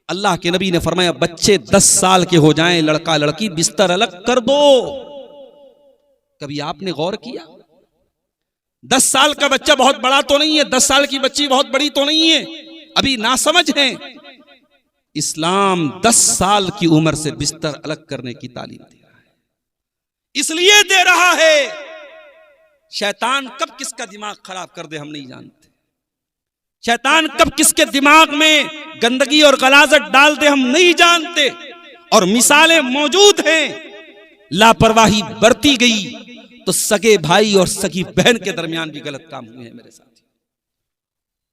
अल्लाह के नबी ने फरमाया बच्चे 10 साल के हो जाएं, लड़का लड़की, बिस्तर अलग कर दो। कभी आपने गौर किया? 10 साल का बच्चा बहुत बड़ा तो नहीं है, 10 साल की बच्ची बहुत बड़ी तो नहीं है, अभी नासमझ है। इस्लाम 10 साल की उम्र से बिस्तर अलग करने की तालीम दे रहा है। इसलिए दे रहा है, शैतान कब किसका दिमाग खराब कर दे हम नहीं जानते। शैतान कब किसके दिमाग में गंदगी और गलाजत डाल दे हम नहीं जानते। और मिसालें मौजूद हैं। लापरवाही बरती गई तो सगे भाई और सगी बहन के दरमियान भी गलत काम हुए हैं मेरे साथ।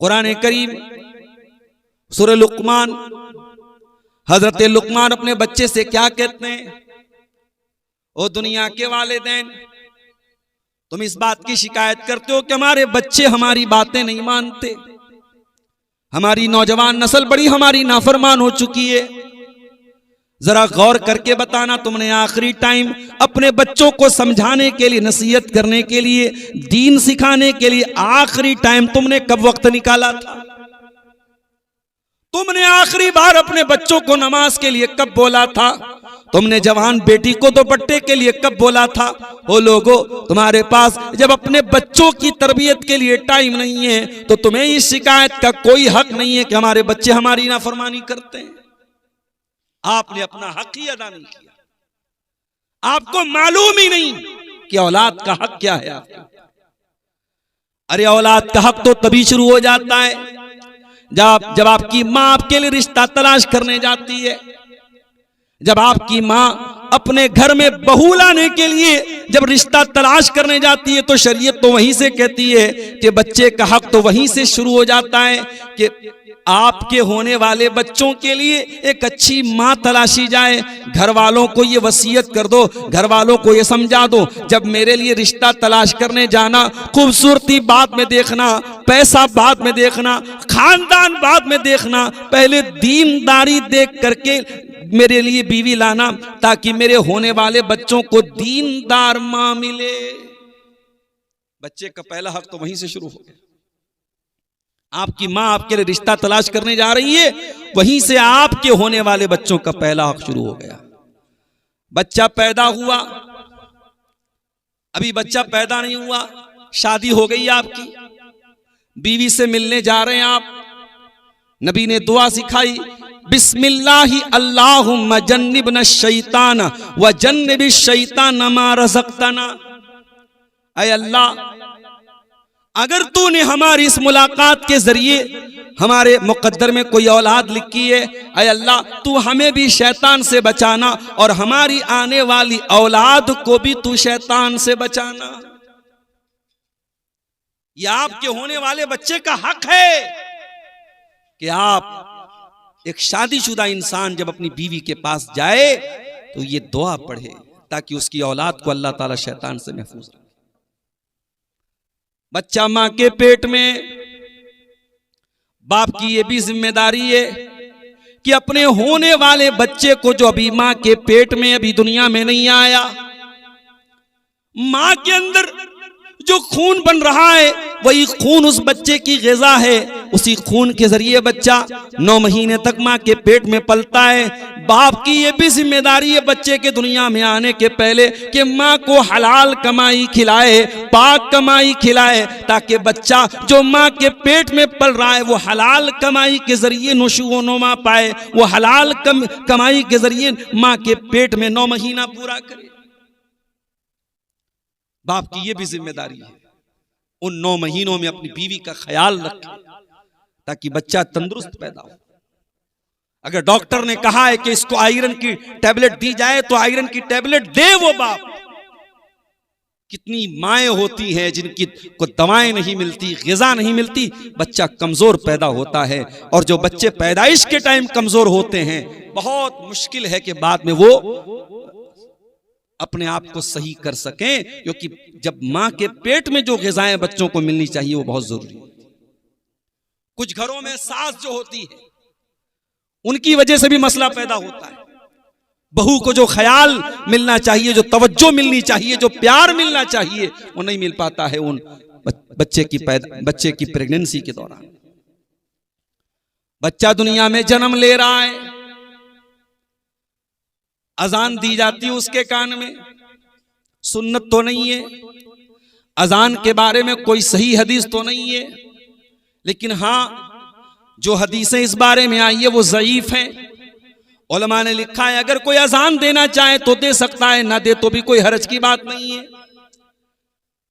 कुरान करीम सूरह लुकमान, हजरत लुकमान अपने बच्चे से क्या कहते हैं? ओ दुनिया के वालिदैन, तुम इस बात की शिकायत करते हो कि हमारे बच्चे हमारी बातें नहीं मानते, हमारी नौजवान नस्ल बड़ी हमारी नाफरमान हो चुकी है। जरा गौर करके बताना, तुमने आखिरी टाइम अपने बच्चों को समझाने के लिए, नसीहत करने के लिए, दीन सिखाने के लिए आखिरी टाइम तुमने कब वक्त निकाला था? तुमने आखिरी बार अपने बच्चों को नमाज के लिए कब बोला था? तुमने जवान बेटी को दुपट्टे के लिए कब बोला था? ओ लोगो, तुम्हारे पास जब अपने बच्चों की तरबियत के लिए टाइम नहीं है तो तुम्हें इस शिकायत का कोई हक नहीं है कि हमारे बच्चे हमारी नाफरमानी करते हैं। आपने अपना हक ही अदा नहीं किया। आपको मालूम ही नहीं कि औलाद का हक क्या है आपको। अरे औलाद का हक तो तभी शुरू हो जाता है जब आपकी माँ आपके लिए रिश्ता तलाश करने जाती है, जब आपकी माँ अपने घर में बहू लाने के लिए जब रिश्ता तलाश करने जाती है तो शरीयत तो वहीं से कहती है कि बच्चे का हक तो वहीं से शुरू हो जाता है कि आपके होने वाले बच्चों के लिए एक अच्छी माँ तलाशी जाए। घर वालों को ये वसीयत कर दो, घर वालों को ये समझा दो, जब मेरे लिए रिश्ता तलाश करने जाना, खूबसूरती बाद में देखना, पैसा बाद में देखना, खानदान बाद में देखना, पहले दीनदारी देख करके मेरे लिए बीवी लाना ताकि मेरे होने वाले बच्चों को दीनदार माँ मिले। बच्चे का पहला हक तो वहीं से शुरू हो गया। आपकी माँ आपके लिए रिश्ता तलाश करने जा रही है, वहीं से आपके होने वाले बच्चों का पहला हक शुरू हो गया। बच्चा पैदा हुआ, अभी बच्चा पैदा नहीं हुआ, शादी हो गई आपकी, बीवी से मिलने जा रहे हैं आप, नबी ने दुआ सिखाई, बिस्मिल्लाहि अल्लाहुम्मा जन्निबना शैतान व जन्निबिश शैतान मा रज़क़तना। ऐ अल्लाह, अगर तूने हमारी इस मुलाकात के जरिए हमारे मुकद्दर में कोई औलाद लिखी है, ऐ अल्लाह तू हमें भी शैतान से बचाना और हमारी आने वाली औलाद को भी तू शैतान से बचाना। यह आपके होने वाले बच्चे का हक है कि आप, एक शादीशुदा इंसान जब अपनी बीवी के पास जाए तो ये दुआ पढ़े ताकि उसकी औलाद को अल्लाह ताला शैतान से महफूज रखे। बच्चा मां के पेट में, बाप की ये भी जिम्मेदारी है कि अपने होने वाले बच्चे को, जो अभी मां के पेट में अभी दुनिया में नहीं आया, मां के अंदर जो खून बन रहा है वही खून उस बच्चे की ग़िज़ा है। उसी खून के जरिए बच्चा 9 महीने तक मां के पेट में पलता है। बाप की ये भी जिम्मेदारी है बच्चे के दुनिया में आने के पहले कि मां को हलाल कमाई खिलाए, पाक कमाई खिलाए, ताकि बच्चा जो मां के पेट में पल रहा है वो हलाल कमाई के जरिए नुशो नुमा पाए, वो हलाल कमाई के जरिए मां के पेट में 9 महीना पूरा करे। बाप की ये भी जिम्मेदारी है उन 9 महीनों में अपनी बीवी का ख्याल रखे ताकि बच्चा तंदुरुस्त पैदा हो। अगर डॉक्टर ने कहा है कि इसको आयरन की टैबलेट दी जाए तो आयरन की टैबलेट दे वो बाप। कितनी माएँ होती हैं जिनकी को दवाएं नहीं मिलती, ग़िज़ा नहीं मिलती, बच्चा कमजोर पैदा होता है। और जो बच्चे पैदाइश के टाइम कमजोर होते हैं, बहुत मुश्किल है कि बाद में वो अपने आप को सही कर सकें, क्योंकि जब मां के पेट में जो ग़िज़ाएं बच्चों को मिलनी चाहिए वो बहुत जरूरी है। कुछ घरों में सास जो होती है उनकी वजह से भी मसला पैदा होता है। बहू को जो ख्याल मिलना चाहिए, जो तवज्जो मिलनी चाहिए, जो प्यार मिलना चाहिए, वो नहीं मिल पाता है उन बच्चे की प्रेगनेंसी के दौरान। बच्चा दुनिया में जन्म ले रहा है, अजान दी जाती है उसके कान में, सुन्नत तो नहीं है, अजान के बारे में कोई सही हदीस तो नहीं है, लेकिन हाँ जो हदीसें इस बारे में आई है वो ज़ईफ हैं। उलमा ने लिखा है अगर कोई अजान देना चाहे तो दे सकता है, ना दे तो भी कोई हरज की बात नहीं है।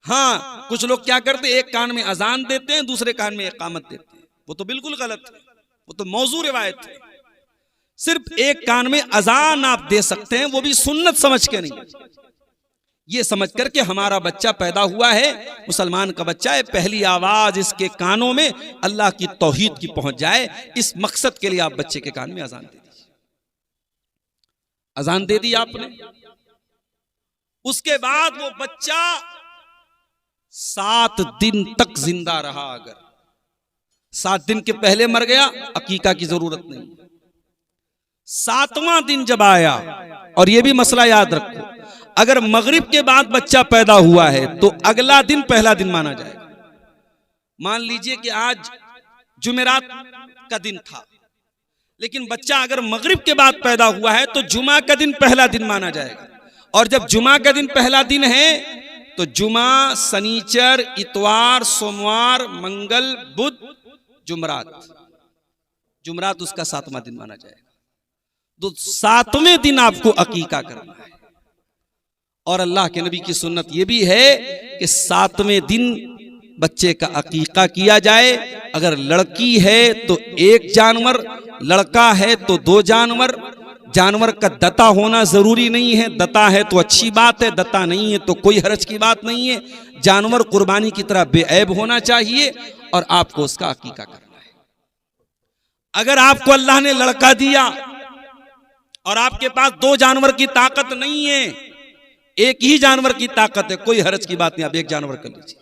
हाँ कुछ लोग क्या करते हैं, एक कान में अजान देते हैं, दूसरे कान में इकामत देते हैं, वो तो बिल्कुल गलत है, वो तो मौजू रिवायत है। सिर्फ एक कान में अजान आप दे सकते हैं, वो भी सुन्नत समझ के नहीं, ये समझ करके हमारा बच्चा पैदा हुआ है, मुसलमान का बच्चा है, पहली आवाज इसके कानों में अल्लाह की तौहीद की पहुंच जाए, इस मकसद के लिए आप बच्चे के कान में अजान दे दीजिए। अजान दे दी आपने, उसके बाद वो बच्चा 7 दिन तक जिंदा रहा, अगर 7 दिन के पहले मर गया अकीका की जरूरत नहीं, 7वां दिन जब आया, और ये भी मसला याद रखो, अगर मगरिब के बाद बच्चा पैदा हुआ है तो अगला दिन पहला दिन माना जाएगा। मान लीजिए कि आज जुमेरात का दिन था, लेकिन बच्चा अगर मगरिब के बाद पैदा हुआ है तो जुमा का दिन पहला दिन माना जाएगा, और जब जुमा का दिन पहला दिन है तो जुमा, शनिचर, इतवार, सोमवार, मंगल, बुध, जुमरात उसका 7वां दिन माना जाएगा। तो 7वें दिन आपको अकीका करना है, और अल्लाह के नबी की सुन्नत यह भी है कि 7वें दिन बच्चे का अकीका किया जाए। अगर लड़की है तो 1 जानवर, लड़का है तो 2 जानवर। जानवर का दता होना जरूरी नहीं है, दता है तो अच्छी बात है, दता नहीं है तो कोई हरज की बात नहीं है। जानवर कुर्बानी की तरह बेऐब होना चाहिए और आपको उसका अकीका करना है। अगर आपको अल्लाह ने लड़का दिया और आपके पास 2 जानवर की ताकत नहीं है, 1 ही जानवर की ताकत है, कोई हरज की बात नहीं, आप 1 जानवर कर लीजिए।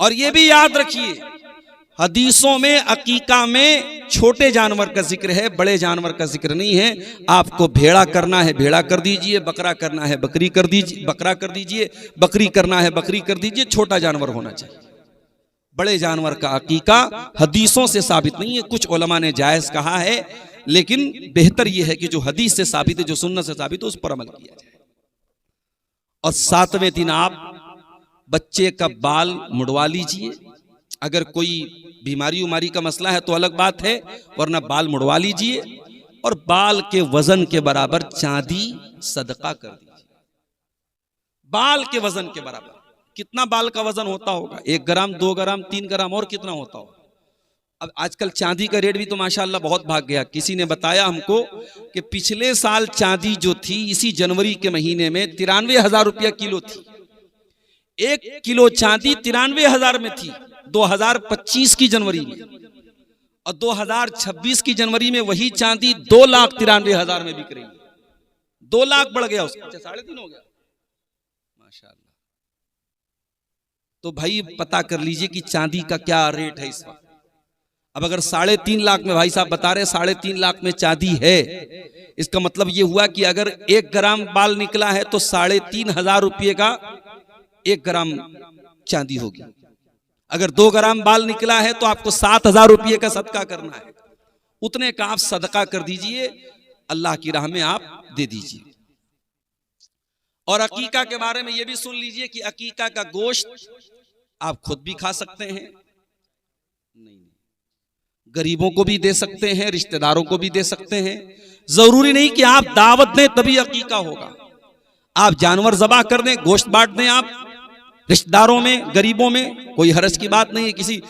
और यह भी याद रखिए, हदीसों में अकीका में छोटे जानवर का जिक्र है, बड़े जानवर का जिक्र नहीं है। आपको भेड़ा करना है भेड़ा कर दीजिए, बकरा करना है बकरी कर दीजिए, बकरा कर दीजिए, बकरी करना है बकरी कर दीजिए, छोटा जानवर होना चाहिए। बड़े जानवर का अकीका हदीसों से साबित नहीं है, कुछ उलमा ने जायज कहा है, लेकिन बेहतर यह है कि जो हदीस से साबित है, जो सुन्नत से साबित है, उस पर अमल किया जाए। और 7वें दिन आप बच्चे का बाल मुड़वा लीजिए। अगर कोई बीमारी उमारी का मसला है तो अलग बात है, वरना बाल मुड़वा लीजिए और बाल के वजन के बराबर चांदी सदका कर दीजिए। बाल के वजन के बराबर। कितना बाल का वजन होता होगा? 1 ग्राम, 2 ग्राम, 3 ग्राम, और कितना होता होगा? अब आजकल चांदी का रेट भी तो माशाल्लाह बहुत भाग गया। किसी ने बताया हमको कि पिछले साल चांदी जो थी इसी जनवरी के महीने में 93,000 रुपया किलो थी। 1 किलो चांदी 93,000 में थी 2025 की जनवरी में, और 2026 की जनवरी में वही चांदी 2,93,000 में बिक रही है। 2 लाख बढ़ गया उसका, 3.5 हो गया माशाल्लाह। तो भाई पता कर लीजिए कि चांदी का क्या रेट है इस वक्त। अब अगर 3.5 लाख में भाई साहब बता रहे 3.5 लाख में चांदी है, इसका मतलब ये हुआ कि अगर 1 ग्राम बाल निकला है तो 3,500 रुपये का 1 ग्राम चांदी होगी। अगर 2 ग्राम बाल निकला है तो आपको 7,000 रुपये का सदका करना है। उतने का आप सदका कर दीजिए, अल्लाह की राह में आप दे दीजिए। और अकीका के बारे में यह भी सुन लीजिए कि अकीका का गोश्त आप खुद भी खा सकते हैं, नहीं, गरीबों को भी दे सकते हैं, रिश्तेदारों को भी दे सकते हैं। जरूरी नहीं कि आप दावत दें तभी अकीका होगा। आप जानवर ज़बह कर दें, गोश्त बांट दें आप रिश्तेदारों में, गरीबों में, कोई हरज की बात नहीं है। किसी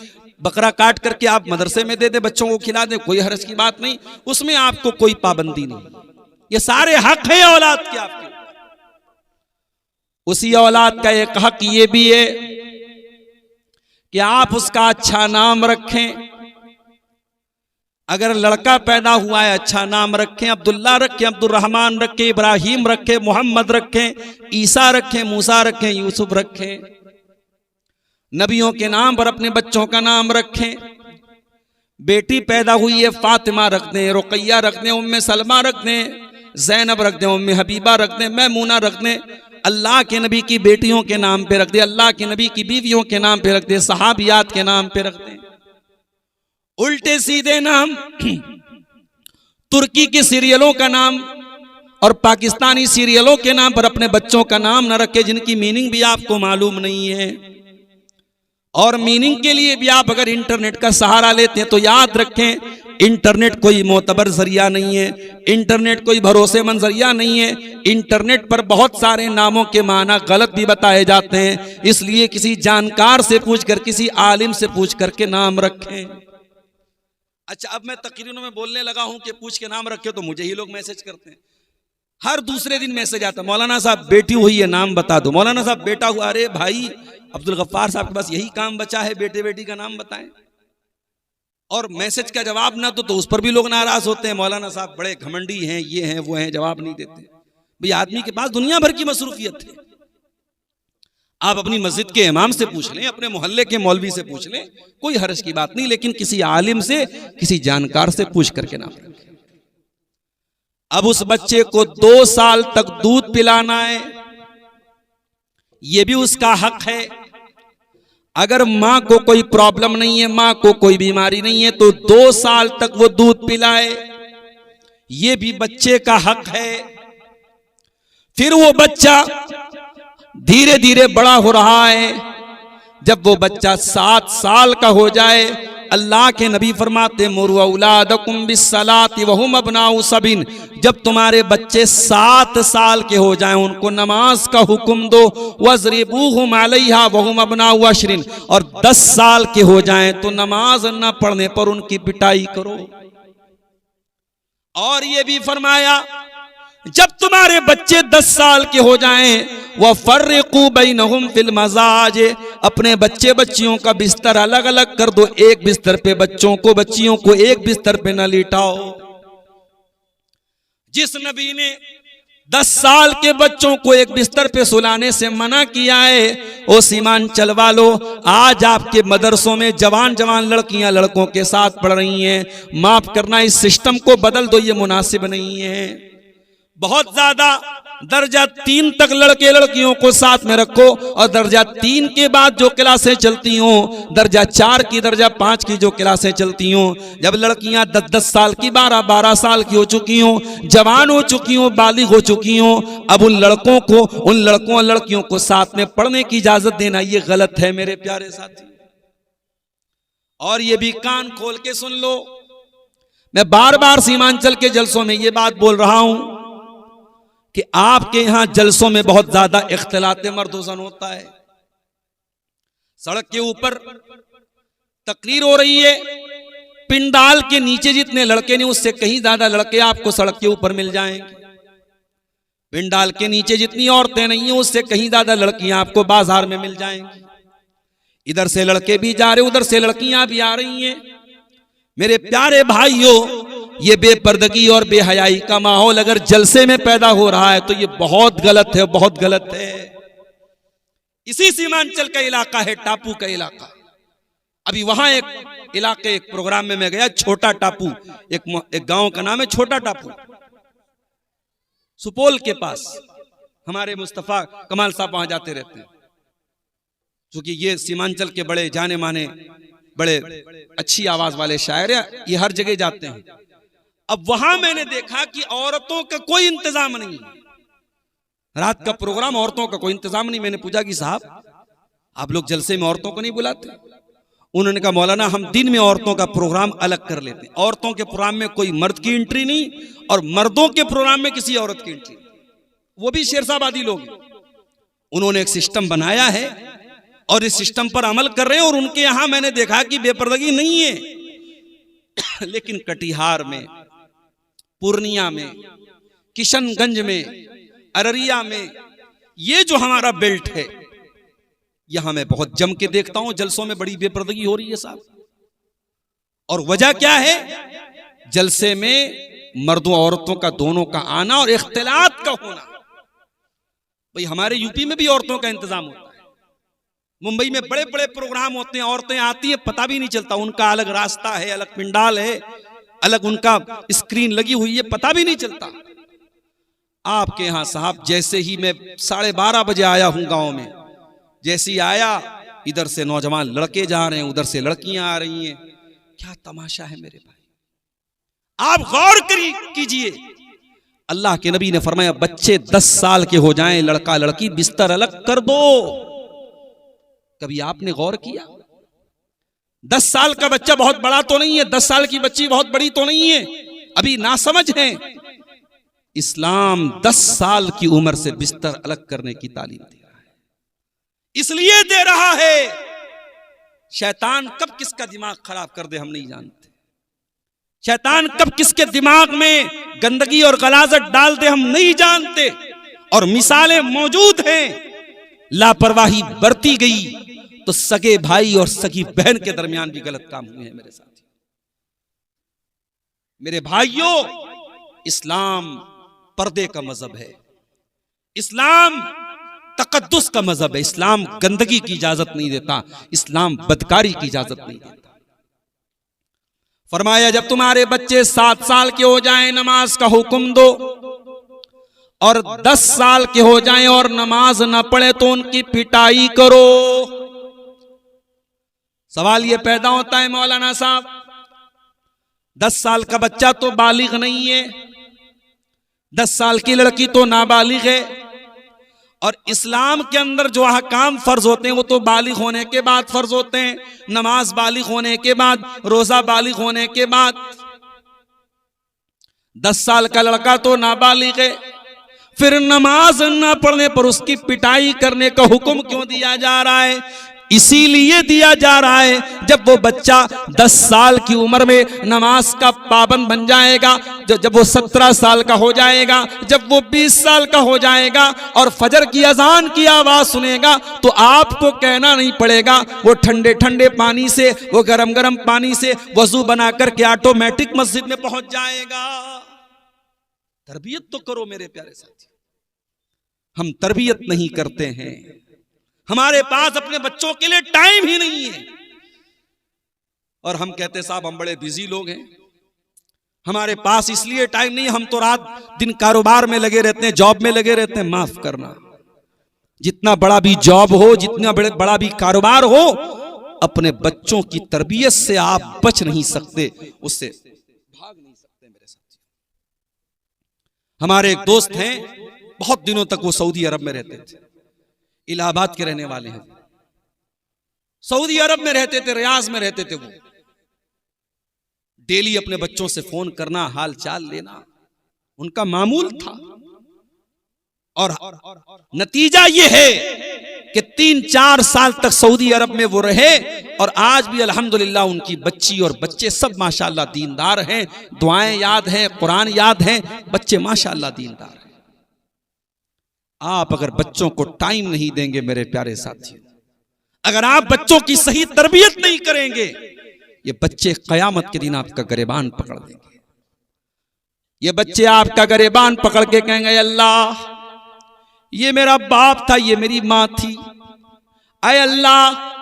बकरा काट करके आप मदरसे में दे दे, बच्चों को खिला दें, कोई हरज की बात नहीं, उसमें आपको कोई पाबंदी नहीं। ये सारे हक है औलाद के आपके। उसी औलाद का एक हक ये भी है कि आप उसका अच्छा नाम रखें। अगर लड़का पैदा हुआ है अच्छा नाम रखें, अब्दुल्ला रखें, अब्दुर्रहमान रखें, इब्राहिम रखें, मोहम्मद रखें, ईसा रखें, मूसा रखें, यूसुफ रखें। नबियों के नाम पर अपने बच्चों का नाम रखें। बेटी पैदा हुई है फातिमा रख दें, रुकैया रख दें, उम्मे सलमा रख दें, जैनब रख दें, उम्मे हबीबा रख दें, मैमूना रख दें। अल्लाह के नबी की बेटियों के नाम पे रख दें, अल्लाह के नबी की बीवियों के नाम पे रख दें, सहाबियात के नाम पे रख दें। उल्टे सीधे नाम, तुर्की के सीरियलों का नाम और पाकिस्तानी सीरियलों के नाम पर अपने बच्चों का नाम न रखें, जिनकी मीनिंग भी आपको मालूम नहीं है। और मीनिंग के लिए भी आप अगर इंटरनेट का सहारा लेते हैं तो याद रखें, इंटरनेट कोई मोतबर जरिया नहीं है, इंटरनेट कोई भरोसेमंद जरिया नहीं है। इंटरनेट पर बहुत सारे नामों के माना गलत भी बताए जाते हैं, इसलिए किसी जानकार से पूछकर, किसी आलिम से पूछ करके नाम रखें। अच्छा, अब मैं तकरीरों में बोलने लगा हूं कि पूछ के नाम रखे, तो मुझे ही लोग मैसेज करते हैं, हर दूसरे दिन मैसेज आता, मौलाना साहब बेटी हुई है नाम बता दो, मौलाना साहब बेटा हुआ। अरे भाई अब्दुल गफ्फार साहब के पास यही काम बचा है, बेटे बेटी का नाम बताएं। और मैसेज का जवाब ना तो उस पर भी लोग नाराज होते हैं, मौलाना साहब बड़े घमंडी हैं, ये हैं वो हैं, जवाब नहीं देते। भाई आदमी के पास दुनिया भर की मसरूफियत है। आप अपनी मस्जिद के इमाम से पूछ लें, अपने मोहल्ले के मौलवी से पूछ लें, कोई हर्ज की बात नहीं, लेकिन किसी आलिम से, किसी जानकार से पूछ करके नाम रखें। अब उस बच्चे को 2 साल तक दूध पिलाना है, यह भी उसका हक है। अगर मां को कोई प्रॉब्लम नहीं है, मां को कोई बीमारी नहीं है, तो 2 साल तक वो दूध पिलाए, यह भी बच्चे का हक है। फिर वो बच्चा धीरे धीरे बड़ा हो रहा है, जब वो बच्चा 7 साल का हो जाए, अल्लाह के नबी फरमाते मुरु औलादकुम बिस्सलाति वहुम अबनाउ सबिन, जब तुम्हारे बच्चे 7 साल के हो जाएं उनको नमाज का हुक्म दो, वज़रिबूहुम अलैहा वहुम अबनाउ अशरिन, और 10 साल के हो जाएं तो नमाज न पढ़ने पर उनकी पिटाई करो। और ये भी फरमाया जब तुम्हारे बच्चे 10 साल के हो जाएं, वह फर्रिकू बैनहुम फिल मजाज, अपने बच्चे बच्चियों का बिस्तर अलग अलग कर दो, एक बिस्तर पे बच्चों को, बच्चियों को एक बिस्तर पे न लिटाओ। जिस नबी ने 10 साल के बच्चों को एक बिस्तर पे सुलाने से मना किया है, वो सीमांचल वालों, आज आपके मदरसों में जवान जवान लड़कियां लड़कों के साथ पढ़ रही हैं। माफ करना, इस सिस्टम को बदल दो, ये मुनासिब नहीं है। बहुत ज्यादा दर्जा 3 तक लड़के लड़कियों को साथ में रखो, और दर्जा 3 के बाद जो क्लासें चलती हों, दर्जा 4 की, दर्जा 5 की जो क्लासें चलती हों, जब लड़कियां 10-10 साल की, 12-12 साल की हो चुकी हों, जवान हो चुकी हों, बालिग हो चुकी हों, अब उन लड़कों को, उन लड़कों और लड़कियों को साथ में पढ़ने की इजाजत देना ये गलत है मेरे प्यारे साथी। और ये भी कान खोल के सुन लो, मैं बार बार सीमांचल के जलसों में ये बात बोल रहा हूं कि आपके यहां जलसों में बहुत ज्यादा इख्तिलात मर्द ज़न होता है। सड़क के ऊपर तकरीर हो रही है, पिंडाल के नीचे जितने लड़के नहीं, उससे कहीं ज्यादा लड़के आपको सड़क के ऊपर मिल जाएंगे। पिंडाल के नीचे जितनी औरतें नहीं है, उससे कहीं ज्यादा लड़कियां आपको बाजार में मिल जाएंगी। इधर से लड़के भी जा रहे, उधर से लड़कियां भी आ रही हैं। मेरे प्यारे भाइयों, ये बेपर्दगी और बेहयाई का माहौल अगर जलसे में पैदा हो रहा है तो ये बहुत गलत है, बहुत गलत है। इसी सीमांचल का इलाका है, टापू का इलाका। अभी वहां एक इलाके, एक प्रोग्राम में मैं गया, छोटा टापू, एक गांव का नाम है छोटा टापू, सुपौल के पास। हमारे मुस्तफा कमाल साहब वहां जाते रहते हैं, क्योंकि ये सीमांचल के बड़े जाने माने, बड़े अच्छी आवाज वाले शायर हैं, ये हर जगह जाते हैं। अब वहां मैंने देखा कि औरतों का कोई इंतजाम नहीं, रात का प्रोग्राम, औरतों का कोई इंतजाम नहीं। मैंने पूछा कि साहब आप लोग जलसे में औरतों को नहीं बुलाते? उन्होंने कहा मौलाना हम दिन में औरतों का प्रोग्राम अलग कर लेते हैं, औरतों के प्रोग्राम में कोई मर्द की एंट्री नहीं, और मर्दों के प्रोग्राम में किसी औरत की एंट्री, वो भी शेरशाबादी लोग। उन्होंने एक सिस्टम बनाया है और इस सिस्टम पर अमल कर रहे हैं, और उनके यहां मैंने देखा कि बेपर्दगी नहीं है। लेकिन कटिहार में, पूर्णिया में, किशनगंज में, अररिया में, ये जो हमारा बेल्ट है, यहां मैं बहुत जम के देखता हूं जलसों में बड़ी बेपर्दगी हो रही है साहब। और वजह क्या है? जलसे में मर्दों औरतों का दोनों का आना और इख्तिलात का होना। भाई हमारे यूपी में भी औरतों का इंतजाम होता है, मुंबई में बड़े बड़े प्रोग्राम होते हैं, औरतें आती हैं, पता भी नहीं चलता, उनका अलग रास्ता है, अलग पिंडाल है, अलग उनका स्क्रीन लगी हुई है, पता भी नहीं चलता। आपके यहां साहब जैसे ही मैं 12:30 बजे आया हूं गांव में, जैसे ही आया, इधर से नौजवान लड़के जा रहे हैं, उधर से लड़कियां आ रही हैं, क्या तमाशा है मेरे भाई, आप गौर कीजिए। अल्लाह के नबी ने फरमाया बच्चे 10 साल के हो जाएं, लड़का लड़की, बिस्तर अलग कर दो। कभी आपने गौर किया? 10 साल का बच्चा बहुत बड़ा तो नहीं है, 10 साल की बच्ची बहुत बड़ी तो नहीं है, अभी नासमझ है। इस्लाम 10 साल की उम्र से बिस्तर अलग करने की तालीम दे रहा है। इसलिए दे रहा है, शैतान कब किसका दिमाग खराब कर दे हम नहीं जानते, शैतान कब किसके दिमाग में गंदगी और गलाजत डाल दे हम नहीं जानते। और मिसालें मौजूद हैं, लापरवाही बरती गई तो सगे भाई और सगी बहन के दरमियान भी गलत काम हुए हैं मेरे साथी। मेरे भाइयों, इस्लाम पर्दे का मजहब है, इस्लाम तकद्दुस का मजहब है, इस्लाम गंदगी की इजाजत नहीं देता, इस्लाम बदकारी की इजाजत नहीं देता। फरमाया जब तुम्हारे बच्चे 7 साल के हो जाएं नमाज का हुक्म दो, और 10 साल के हो जाएं और नमाज ना पढ़े तो उनकी पिटाई करो। सवाल ये पैदा होता है मौलाना साहब, 10 साल का बच्चा तो बालिग नहीं है, 10 साल की लड़की तो नाबालिग है, और इस्लाम के अंदर जो अहकाम फर्ज होते हैं वो तो बालिग होने के बाद फर्ज होते हैं, नमाज बालिग होने के बाद, रोजा बालिग होने के बाद। 10 साल का लड़का तो नाबालिग है, फिर नमाज ना पढ़ने पर उसकी पिटाई करने का हुक्म क्यों दिया जा रहा है? इसीलिए दिया जा रहा है जब वो बच्चा 10 साल की उम्र में नमाज का पाबंद बन जाएगा, जब वो 17 साल का हो जाएगा, जब वो 20 साल का हो जाएगा और फजर की अजान की आवाज सुनेगा तो आपको कहना नहीं पड़ेगा, वो ठंडे ठंडे पानी से, वो गरम गरम पानी से वजू बना करके ऑटोमेटिक मस्जिद में पहुंच जाएगा। तरबियत तो करो मेरे प्यारे साथी, हम तरबियत नहीं करते हैं, हमारे पास अपने बच्चों के लिए टाइम ही नहीं है। और हम कहते साहब हम बड़े बिजी लोग हैं, हमारे पास इसलिए टाइम नहीं, हम तो रात दिन कारोबार में लगे रहते हैं, जॉब में लगे रहते हैं। माफ करना, जितना बड़ा भी जॉब हो, जितना बड़ा भी कारोबार हो, अपने बच्चों की तरबियत से आप बच नहीं सकते, उससे भाग नहीं सकते मेरे साथी। हमारे एक दोस्त हैं, बहुत दिनों तक वो सऊदी अरब में रहते थे, इलाहाबाद के रहने वाले हैं, सऊदी अरब में रहते थे, रियाज में रहते थे। वो डेली अपने बच्चों से फोन करना, हाल चाल लेना उनका मामूल था। और नतीजा ये है कि 3-4 साल तक सऊदी अरब में वो रहे, और आज भी अल्हम्दुलिल्लाह उनकी बच्ची और बच्चे सब माशाअल्लाह दीनदार हैं, दुआएं याद हैं, कुरान याद हैं, बच्चे माशाअल्लाह दीनदार हैं। आप अगर बच्चों को टाइम नहीं देंगे मेरे प्यारे साथी, अगर आप बच्चों की सही तरबियत नहीं करेंगे, ये बच्चे कयामत के दिन आपका गरेबान पकड़ देंगे। ये बच्चे आपका गरेबान पकड़ के कहेंगे अल्लाह ये मेरा बाप था, ये मेरी माँ थी, आए अल्लाह।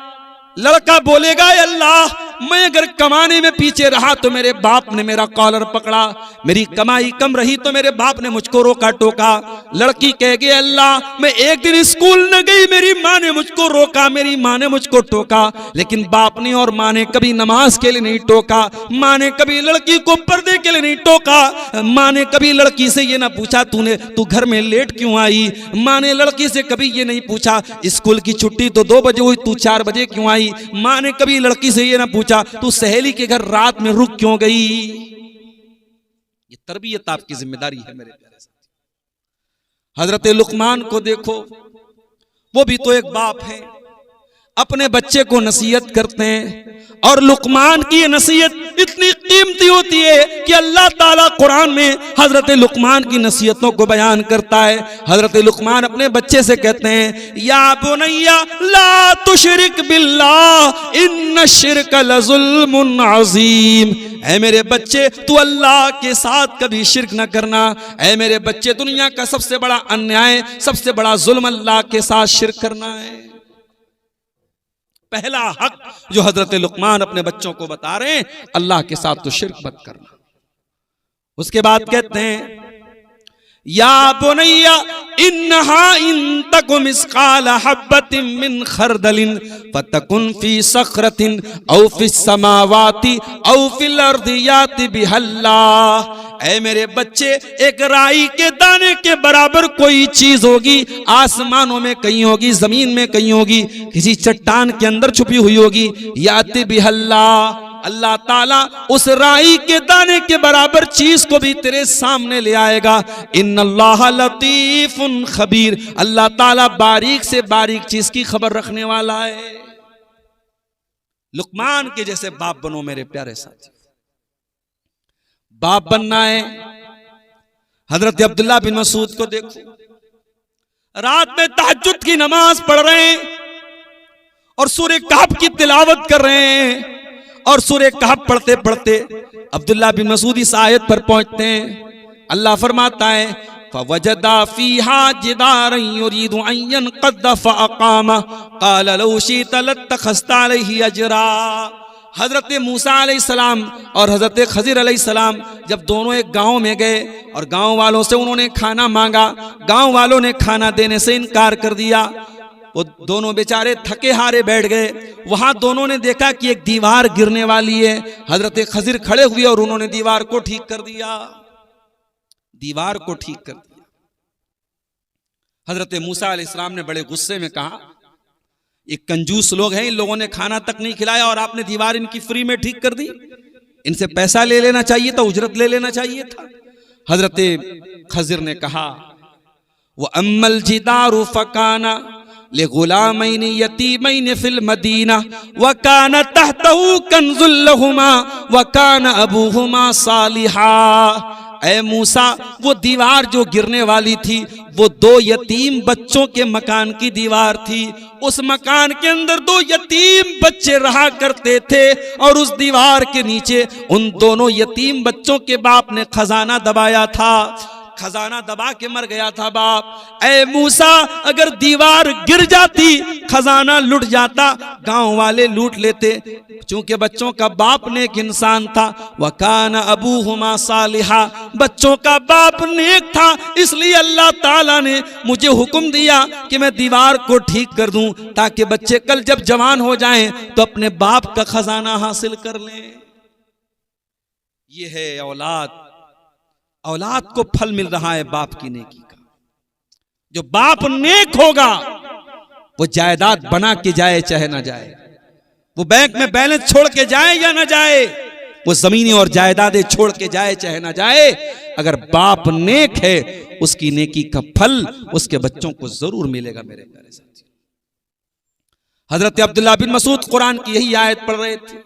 लड़का बोलेगा अल्लाह मैं अगर कमाने में पीछे रहा तो मेरे बाप ने मेरा कॉलर पकड़ा, मेरी कमाई कम रही तो मेरे बाप ने मुझको रोका टोका। लड़की कहेगी अल्लाह मैं एक दिन स्कूल न गई, मेरी माँ ने मुझको रोका, मेरी माँ ने मुझको टोका, लेकिन बाप ने और माँ ने कभी नमाज के लिए नहीं टोका, माँ ने कभी लड़की को पर्दे के लिए नहीं टोका, माँ ने कभी लड़की से ये ना पूछा तू घर में लेट क्यों आई, माँ ने लड़की से कभी ये नहीं पूछा स्कूल की छुट्टी तो 2 बजे हुई तू 4 बजे क्यों आई, माँ ने कभी लड़की से ये ना पूछा तू सहेली के घर रात में रुक क्यों गई। ये तरबियत आपकी जिम्मेदारी है मेरे प्यारे साथी। हजरत लुकमान को देखो, वो भी तो एक बाप है, अपने बच्चे को नसीहत करते हैं, और लुकमान की नसीहत इतनी कीमती होती है कि अल्लाह ताला कुरान में हजरत लुकमान की नसीहतों को बयान करता है। हजरत लुकमान अपने बच्चे से कहते हैं या बुनैया ला तुशरिक बिल्लाह इन्न शिर्क लजुल्मुन अजीम, ऐ मेरे बच्चे तू अल्लाह के साथ कभी शिर्क न करना। ऐ मेरे बच्चे दुनिया का सबसे बड़ा अन्याय, सबसे बड़ा जुल्म अल्लाह के साथ शिर्क करना है। पहला हक जो हजरत लुकमान अपने बच्चों को बता रहे हैं, अल्लाह के साथ तो शिर्क मत करना। उसके बाद कहते हैं या बुनैया इन्नहा इन तकु मिस्काल हब्बतिन मिन खरदलिन फतकुन फी सखरतिन औ फिस समावाति औ फिल अर्दि याति बिहल्लाह। ऐ मेरे बच्चे, एक राई के दाने के बराबर कोई चीज होगी, आसमानों में कहीं होगी, जमीन में कहीं होगी, किसी चट्टान के अंदर छुपी हुई होगी। याति बिहल्लाह, अल्लाह ताला उस राई के दाने के बराबर चीज को भी तेरे सामने ले आएगा। इन्नल्लाह लतीफुन खबीर, अल्लाह ताला बारीक से बारीक चीज की खबर रखने वाला है। लुकमान के जैसे बाप बनो मेरे प्यारे साथी। बाप बनना है। हजरत अब्दुल्ला बिन मसूद को देखो, रात में तहज्जुद की नमाज पढ़ रहे हैं और सूरह कहफ की तिलावत कर रहे हैं। और सूरह कहफ पढ़ते पढ़ते अब्दुल्ला बिन मसूद इस आयत पर पहुंचते हैं। अल्लाह फरमाता है फवजदा फीहा जिदारन युरीदु अन यनक़द्द फअक़ामा क़ाल लौ शि'त लत्तख़ज़्ता अलैहि अजरा। हजरत मूसा अलैहिस्सलाम और हजरत खज़िर अलैहिस्सलाम जब दोनों एक गांव में गए और गांव वालों से उन्होंने खाना मांगा, गांव वालों ने खाना देने से इनकार कर दिया। वो दोनों बेचारे थके हारे बैठ गए। वहां दोनों ने देखा कि एक दीवार गिरने वाली है। हजरत खज़िर खड़े हुए और उन्होंने दीवार को ठीक कर दिया, दीवार को ठीक कर दिया। हजरत मूसा अलैहिस्सलाम ने बड़े गुस्से में कहा, ये कंजूस लोग हैं, इन लोगों ने खाना तक नहीं खिलाया और आपने दीवार इनकी फ्री में ठीक कर दी। इनसे पैसा ले लेना चाहिए था, उजरत ले लेना चाहिए था। हजरत खज़िर ने कहा वो अम्मल जिदारु फकाना ले गुलामैन यतीमैन फिल मदीना व कान तहतहु कंजुल लहुमा व कान अबूहुमा सालिहा। ऐ मूसा, वो दीवार जो गिरने वाली थी वो दो यतीम बच्चों के मकान की दीवार थी। उस मकान के अंदर दो यतीम बच्चे रहा करते थे और उस दीवार के नीचे उन दोनों यतीम बच्चों के बाप ने खजाना दबाया था। खजाना दबा के मर गया था बाप। ऐ मूसा, अगर दीवार गिर जाती, खजाना लुट जाता, गांव वाले लूट लेते। चूंकि बच्चों का बाप नेक इंसान था, वकान अबूहुमा सालिहा, बच्चों का बाप नेक था, इसलिए अल्लाह ताला ने मुझे हुक्म दिया कि मैं दीवार को ठीक कर दूं ताकि बच्चे कल जब जवान हो जाएं तो अपने बाप का खजाना हासिल कर लें। ये है औलाद। औलाद को फल मिल रहा है बाप की नेकी का। जो बाप नेक होगा वो जायदाद बना के जाए चाहे ना जाए, वो बैंक में बैलेंस छोड़ के जाए या ना जाए, वो जमीनें और जायदादें छोड़ के जाए चाहे ना जाए, अगर बाप नेक है उसकी नेकी का फल उसके बच्चों को जरूर मिलेगा। मेरे प्यारे साथी, हजरत अब्दुल्ला बिन मसूद कुरान की यही आयत पढ़ रहे थे।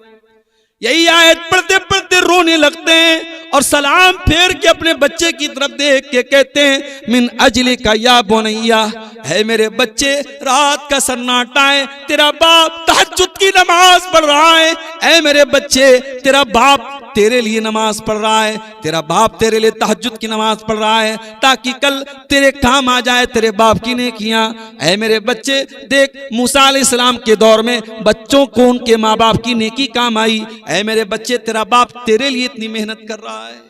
यही आयत पढ़ते पढ़ते रोने लगते हैं और सलाम फेर के अपने बच्चे की तरफ देख के कहते हैं मिन अजली का या बुनैया, है मेरे बच्चे, रात का सन्नाटा है, तेरा बाप तहज्जुद की नमाज पढ़ रहा है। ऐ मेरे बच्चे, तेरा बाप तेरे लिए नमाज पढ़ रहा है, तेरा बाप तेरे लिए तहज्जुद की नमाज पढ़ रहा है ताकि कल तेरे काम आ जाए तेरे बाप की नेकियां। ऐ मेरे बच्चे, देख मूसा अलैहिस्सलाम के दौर में बच्चों को उनके माँ बाप की नेकी काम आई। ऐ मेरे बच्चे, तेरा बाप तेरे लिए इतनी मेहनत कर रहा है।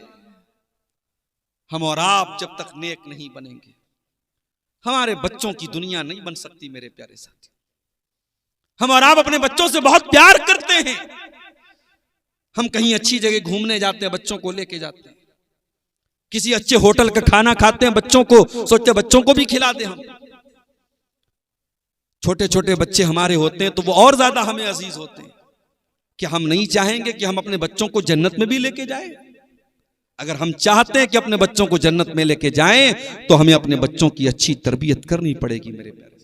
हम और आप जब तक नेक नहीं बनेंगे हमारे बच्चों की दुनिया नहीं बन सकती। मेरे प्यारे साथी, हम और आप अपने बच्चों से बहुत प्यार करते हैं। हम कहीं अच्छी जगह घूमने जाते हैं, बच्चों को लेके जाते हैं, किसी अच्छे होटल का खाना खाते हैं, बच्चों को सोचते बच्चों को भी खिला दें। हम छोटे छोटे बच्चे हमारे होते हैं तो वो और ज्यादा हमें अजीज होते हैं। कि हम नहीं चाहेंगे कि हम अपने बच्चों को जन्नत में भी लेके जाएं? अगर हम चाहते हैं कि अपने बच्चों को जन्नत में लेके जाएं तो हमें अपने बच्चों की अच्छी तरबियत करनी पड़ेगी। मेरे प्यारे,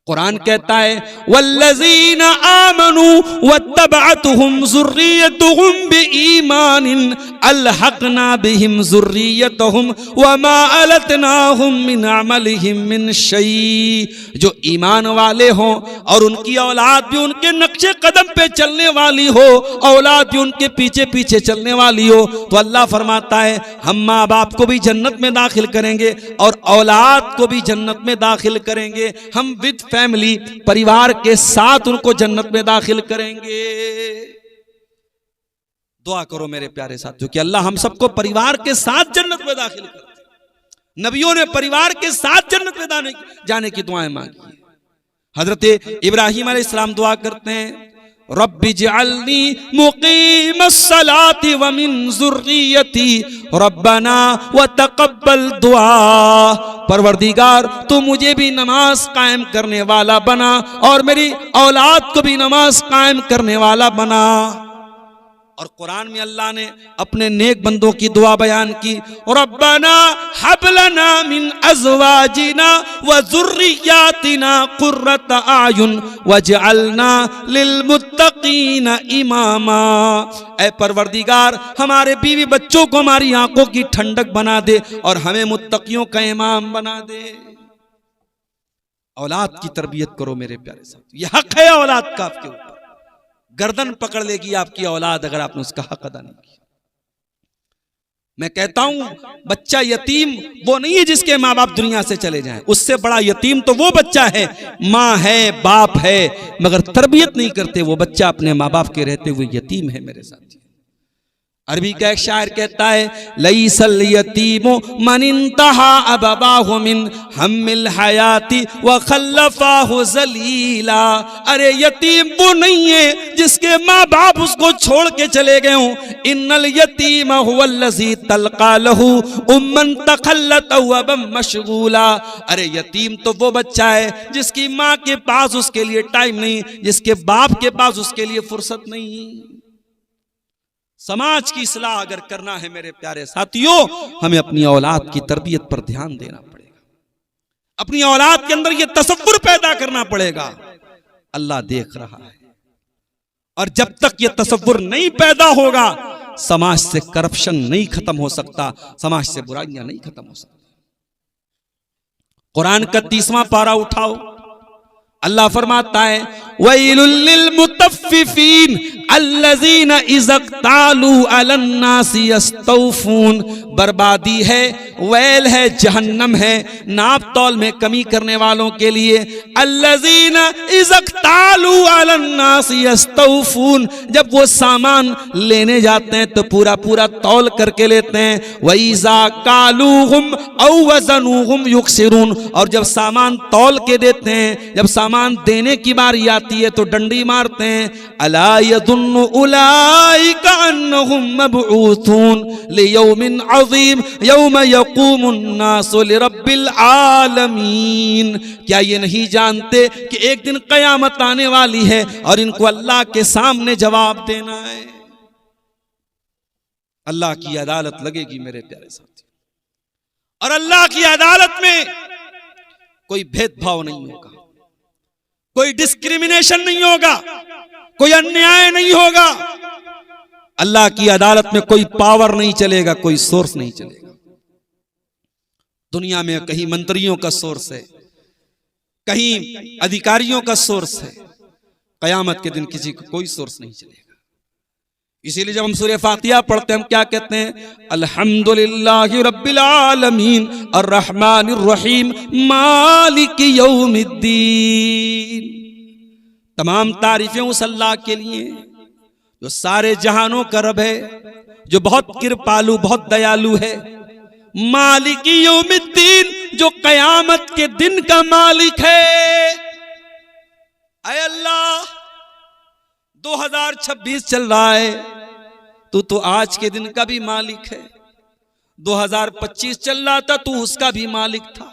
कुरान कहता है वल्लज़ीना आमनू वत्तबअतहुम ज़ुर्रिय्यतुहुम बिईमानिन अलहक़ना बिहिम ज़ुर्रिय्यतहुम वमा अलतनाहुम मिन अमलिहिम मिन शै। जो ईमान वाले हों और उनकी औलाद भी उनके नक्शे कदम पे चलने वाली हो, औलाद भी उनके पीछे पीछे चलने वाली हो, तो अल्लाह फरमाता है हम माँ बाप को भी जन्नत में दाखिल करेंगे और औलाद को भी जन्नत में दाखिल करेंगे। हम विद फैमिली, परिवार के साथ उनको जन्नत में दाखिल करेंगे। दुआ करो मेरे प्यारे साथियों कि अल्लाह हम सबको परिवार के साथ जन्नत में दाखिल कर दे। नबियों ने परिवार के साथ जन्नत में जाने की दुआएं मांगी। हजरत इब्राहिम अलैहिस्सलाम दुआ करते हैं, रब्बि जअलनी मुकीमस्सलाति व मिन ज़ुर्रियती रब्बना व तक़ब्बल दुआ। परवरदिगार तू मुझे भी नमाज कायम करने वाला बना और मेरी औलाद को भी नमाज कायम करने वाला बना। और कुरान में अल्लाह ने अपने नेक बंदों की दुआ बयान की, रब्बना हब लना मिन अज़वाजिना व ज़ुर्रियातिना क़ुर्रत आयुन वजअलना लिलमुत्तक़ीना इमामा। ऐ परवरदिगार हमारे बीवी बच्चों को हमारी आंखों की ठंडक बना दे और हमें मुत्तकियों का इमाम बना दे। औलाद की तरबियत करो मेरे प्यारे साथी, यह हक है औलाद का आपके ऊपर। गर्दन पकड़ लेगी आपकी औलाद अगर आपने उसका हक अदा नहीं किया। मैं कहता हूं बच्चा यतीम वो नहीं है जिसके माँ बाप दुनिया से चले जाएं, उससे बड़ा यतीम तो वो बच्चा है, माँ है बाप है मगर तरबियत नहीं करते, वो बच्चा अपने माँ बाप के रहते हुए यतीम है मेरे साथी। अरबी का एक शायर कहता है, लईसल यतीमो मन इंतहा अबवाहु मिन हम्मिल हयाती व खल्लफाहु जलीला। अरे यतीम वो नहीं है जिसके माँ बाप उसको छोड़ के चले गए हों। इन्नल यतीम हुवल्लज़ी तलका लहू उम्मन तखल्लत व मशगूला। अरे यतीम तो वो बच्चा है जिसकी माँ के पास उसके लिए टाइम नहीं, जिसके बाप के पास उसके लिए फुर्सत नहीं। समाज की इस्लाह अगर करना है मेरे प्यारे साथियों, हमें अपनी औलाद की तरबियत पर ध्यान देना पड़ेगा। अपनी औलाद के अंदर यह तसव्वुर पैदा करना पड़ेगा, अल्लाह देख रहा है। और जब तक यह तसव्वुर नहीं पैदा होगा, समाज से करप्शन नहीं खत्म हो सकता, समाज से बुराइयां नहीं खत्म हो सकती। कुरान का 30वां पारा उठाओ, अल्लाह फरमाता है, वैलुल लिल मुतफ्फिफीन अल्लज़ीना इज़्तालू अलन नासी यस्तौफून। बर्बादी है, वैल है, जहन्नम है नाप तौल में कमी करने वालों के लिए। अल्लज़ीना इज़्तालू अलन नासी यस्तौफून, जब वो सामान लेने जाते हैं तो पूरा पूरा तौल करके लेते हैं। वइज़ा कालूहुम औ वज़नूहुम युक्सिरून, और जब सामान तौल के देते हैं, जब सामान देने की बारी आती है तो डंडी मारते हैं। अला यदुन्नु उलाइका अन्नहुम मबऊथून लियौमिन अज़ीम यौम यक़ूमुन नासु लिरब्बिल आलमीन। क्या ये नहीं जानते कि एक दिन क़यामत आने वाली है और इनको अल्लाह के सामने जवाब देना है। अल्लाह की अदालत लगेगी मेरे प्यारे साथी, और अल्लाह की अदालत में कोई भेदभाव नहीं होगा, कोई डिस्क्रिमिनेशन नहीं होगा, कोई अन्याय नहीं होगा। अल्लाह की अदालत में कोई पावर नहीं चलेगा, कोई सोर्स नहीं चलेगा। दुनिया में कहीं मंत्रियों का सोर्स है, कहीं अधिकारियों का सोर्स है, कयामत के दिन किसी को कोई सोर्स नहीं चलेगा। इसीलिए जब हम सूरह फातिहा पढ़ते हैं हम क्या कहते हैं, अल्हम्दुलिल्लाहि रब्बिल आलमीन अर्रहमानिर रहीम मालिकी यौमिद्दीन। तमाम तारीफें उस अल्लाह के लिए जो सारे जहानों का रब है, जो बहुत कृपालु बहुत दयालु है। मालिकी यौमिद्दीन, जो कयामत के दिन का मालिक है। ऐ अल्लाह 2026 चल रहा है, तू तो आज के दिन का भी मालिक है। 2025 चल रहा था, तू उसका भी मालिक था।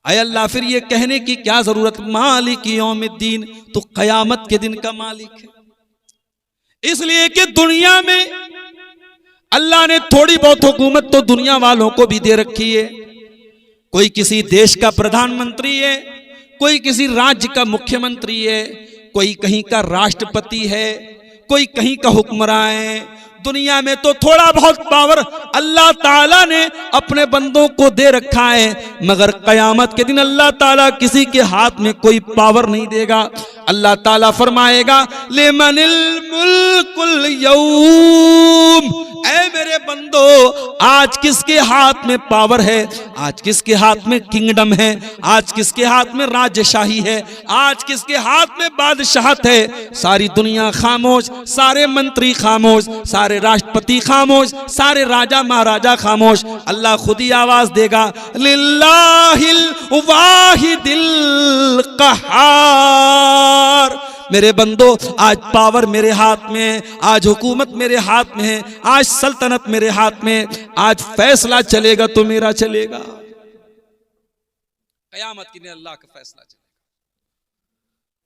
ऐ अल्लाह फिर ये कहने की क्या जरूरत, मालिक यौमिद्दीन, तू कयामत के दिन का मालिक है। इसलिए कि दुनिया में अल्लाह ने थोड़ी बहुत हुकूमत तो दुनिया वालों को भी दे रखी है। कोई किसी देश का प्रधानमंत्री है, कोई किसी राज्य का मुख्यमंत्री है, कोई कहीं का राष्ट्रपति है, कोई कहीं का हुक्मरान है। दुनिया में तो थोड़ा बहुत पावर अल्लाह ताला ने अपने बंदों को दे रखा है, मगर कयामत के दिन अल्लाह ताला किसी के हाथ में कोई पावर नहीं देगा। अल्लाह ताला फरमाएगा, लिमनिल मुल्कुल यौम, ऐ मेरे बंदो, आज किसके हाथ में पावर है, आज किसके हाथ में किंगडम है, आज किसके हाथ में राजशाही है, आज किसके हाथ में बादशाहत है। सारी दुनिया खामोश, सारे मंत्री खामोश, सारे राष्ट्रपति खामोश, सारे राजा महाराजा खामोश। अल्लाह खुद ही आवाज देगा, लिल्लाहिल वाहिदिल क़हार। मेरे बंदो, आज पावर मेरे हाथ में है, आज हुकूमत मेरे हाथ में है, आज सल्तनत मेरे हाथ में, आज फैसला चलेगा तो मेरा चलेगा। कयामत के दिन अल्लाह का फैसला चलेगा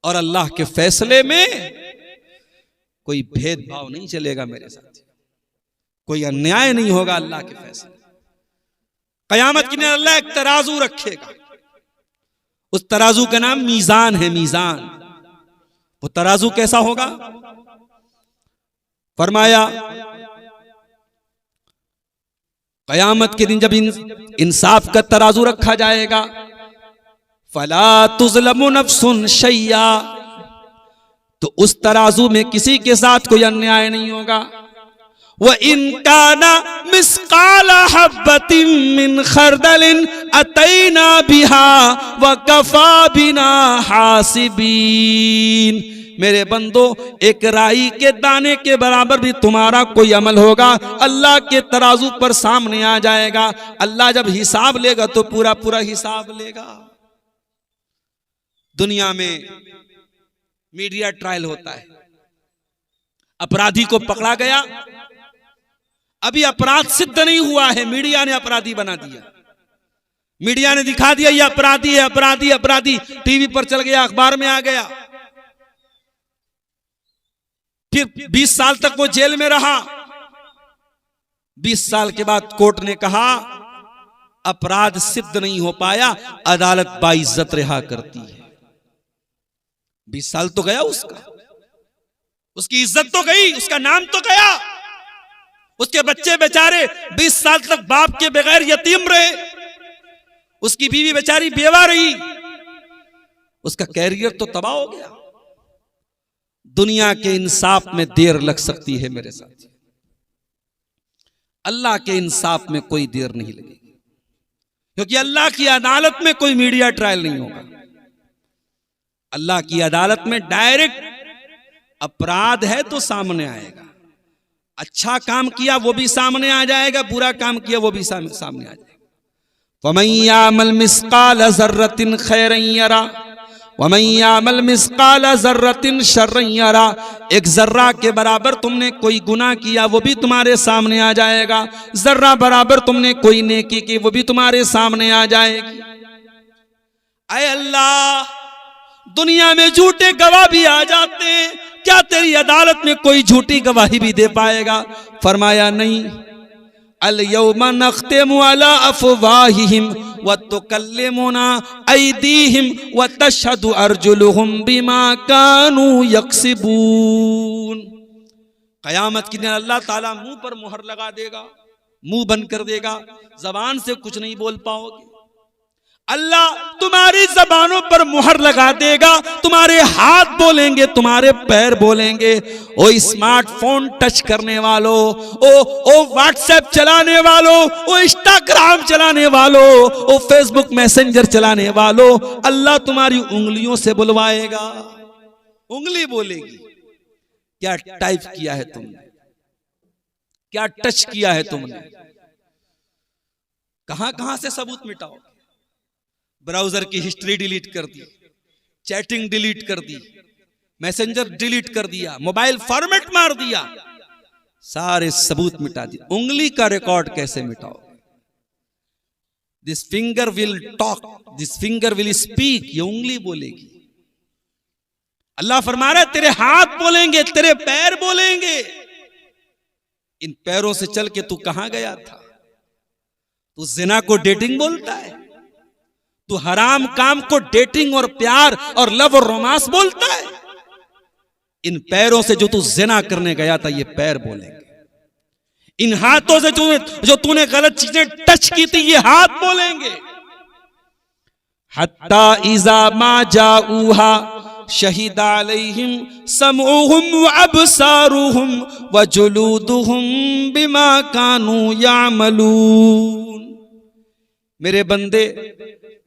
और अल्लाह के फैसले में कोई भेदभाव नहीं चलेगा मेरे साथ, कोई अन्याय नहीं होगा अल्लाह के फैसले। कयामत के दिन अल्लाह एक तराजू रखेगा, उस तराजू का नाम मीजान है। मीजान, वो तराजू कैसा होगा? फरमाया कयामत के दिन जब इंसाफ का तराजू रखा जाएगा, फला तुज़लमु नफ्सुन शैया, तो उस तराजू में किसी के साथ कोई अन्याय नहीं होगा। व इनकाना मिस्काला हब्बतिन मिन खरदलिन अतैना बिहा व कफा बिना हासिबीन। मेरे बंदो, एक राई के दाने के बराबर भी तुम्हारा कोई अमल होगा, अल्लाह के तराजू पर सामने आ जाएगा। अल्लाह जब हिसाब लेगा तो पूरा पूरा हिसाब लेगा। दुनिया में मीडिया ट्रायल होता है, अपराधी को पकड़ा गया, अभी अपराध सिद्ध नहीं हुआ है, मीडिया ने अपराधी बना दिया, मीडिया ने दिखा दिया ये अपराधी है, अपराधी अपराधी, टीवी पर चल गया, अखबार में आ गया, फिर 20 साल तक वो जेल में रहा। 20 साल के बाद कोर्ट ने कहा अपराध सिद्ध नहीं हो पाया, अदालत बाइज्जत रिहा करती है। 20 साल तो गया उसका, उसकी इज्जत तो गई, उसका नाम तो गया, उसके बच्चे बेचारे 20 साल तक बाप के बगैर यतीम रहे, उसकी बीवी बेचारी बेवा रही, उसका कैरियर तो तबाह हो गया। दुनिया के इंसाफ में देर लग सकती है मेरे साथ, अल्लाह के इंसाफ में कोई देर नहीं लगेगी, क्योंकि अल्लाह की अदालत में कोई मीडिया ट्रायल नहीं होगा। अल्लाह की अदालत में डायरेक्ट अपराध है तो सामने आएगा, अच्छा काम किया वो भी सामने आ जाएगा, बुरा काम किया वो भी सामने आ जाएगा। वमन यामल मिस्काल ज़र्रतिन खैरन यरा वमन यामल मिस्काल ज़र्रतिन शर्रन यरा। एक जर्रा के बराबर तुमने कोई गुनाह किया वो भी तुम्हारे सामने आ जाएगा, जर्रा बराबर तुमने कोई नेकी की वो भी तुम्हारे सामने आ जाएगी। ऐ अल्लाह, दुनिया में झूठे गवाह भी आ जाते हैं, क्या तेरी अदालत में कोई झूठी गवाही भी दे पाएगा? फरमाया नहीं, अल यौमा नख्तिमु अला अफ़वाहिहिम व तुकल्लिमुना ऐदीहिम व तशहदु अर्जुलुहुम बिमा कानू यक्सिबून। कयामत के दिन अल्लाह ताला मुंह पर मुहर लगा देगा, मुंह बंद कर देगा, जबान से कुछ नहीं बोल पाओगे। अल्लाह तुम्हारी जबानों पर मुहर लगा देगा, तुम्हारे हाथ बोलेंगे, तुम्हारे पैर बोलेंगे। ओ स्मार्टफोन टच करने वालों, ओ व्हाट्सएप चलाने वालों, ओ इंस्टाग्राम चलाने वालों, ओ फेसबुक मैसेंजर चलाने वालों, अल्लाह तुम्हारी उंगलियों से बुलवाएगा, उंगली बोलेगी क्या टाइप किया है तुमने, क्या टच किया है तुमने, कहां कहां से सबूत मिटाओ। ब्राउजर की हिस्ट्री डिलीट कर दी, चैटिंग डिलीट कर दी, मैसेंजर डिलीट कर दिया, मोबाइल फॉर्मेट मार दिया, सारे सबूत मिटा दिए। उंगली का रिकॉर्ड कैसे मिटाओ? This finger will talk, this finger will speak, ये उंगली बोलेगी। अल्लाह फरमा रहा है तेरे हाथ बोलेंगे, तेरे पैर बोलेंगे। इन पैरों से चल के तू कहां गया था? तू जिना को डेटिंग बोलता है, तू हराम काम को डेटिंग और प्यार और लव और रोमांस बोलता है। इन पैरों से जो तू जिना करने गया था ये पैर बोलेंगे, इन हाथों से जो तूने गलत चीजें टच की थी ये हाथ बोलेंगे। हत्ता इज़ा मा जाऊहा शहीद अलैहिम समउहुम व अबसारुहुम व जुलूदुहुम बिमा कानू यामलून। मेरे बंदे,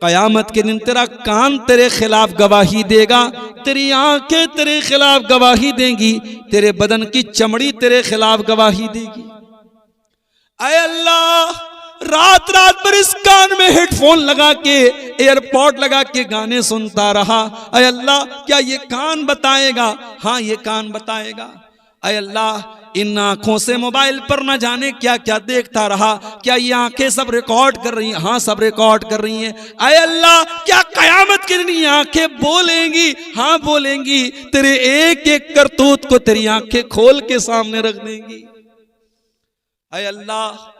कयामत के दिन तेरा कान तेरे खिलाफ गवाही देगा, तेरी आंखें तेरे खिलाफ गवाही देंगी, तेरे बदन की चमड़ी तेरे खिलाफ गवाही देगी। ऐ अल्लाह, रात रात भर इस कान में हेडफोन लगा के, एयरपॉड लगा के गाने सुनता रहा। ऐ अल्लाह, क्या ये कान बताएगा? हाँ, ये कान बताएगा। ऐ अल्लाह, इन आंखों से मोबाइल पर न जाने क्या क्या देखता रहा, क्या ये आंखें सब रिकॉर्ड कर रही हैं? हाँ, सब रिकॉर्ड कर रही हैं। ऐ अल्लाह, क्या कयामत के दिन ये आंखें बोलेंगी? हाँ, बोलेंगी। तेरे एक एक करतूत को तेरी आंखें खोल के सामने रख देंगी। ऐ अल्लाह,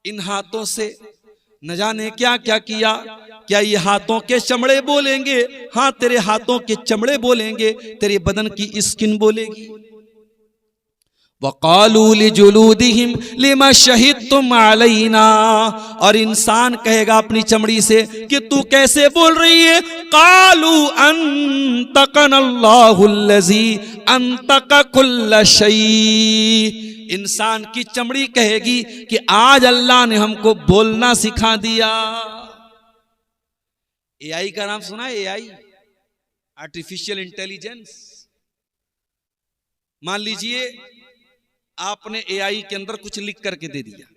इन हाथों से न जाने क्या क्या किया, क्या ये हाथों के चमड़े बोलेंगे? हाँ, तेरे हाथों के चमड़े बोलेंगे, तेरे बदन की स्किन बोलेगी। वक़ालू लिजुलूदिहिम लिमा शहीदतुम अलैना, और इंसान कहेगा अपनी चमड़ी से कि तू कैसे बोल रही है? कालू अंतकनल्लाहुल्लज़ी अंतक कुल्ल शै। इंसान की चमड़ी कहेगी कि आज अल्लाह ने हमको बोलना सिखा दिया। एआई का नाम सुना है? AI, artificial intelligence. मान लीजिए आपने एआई के अंदर कुछ लिख करके दे दिया।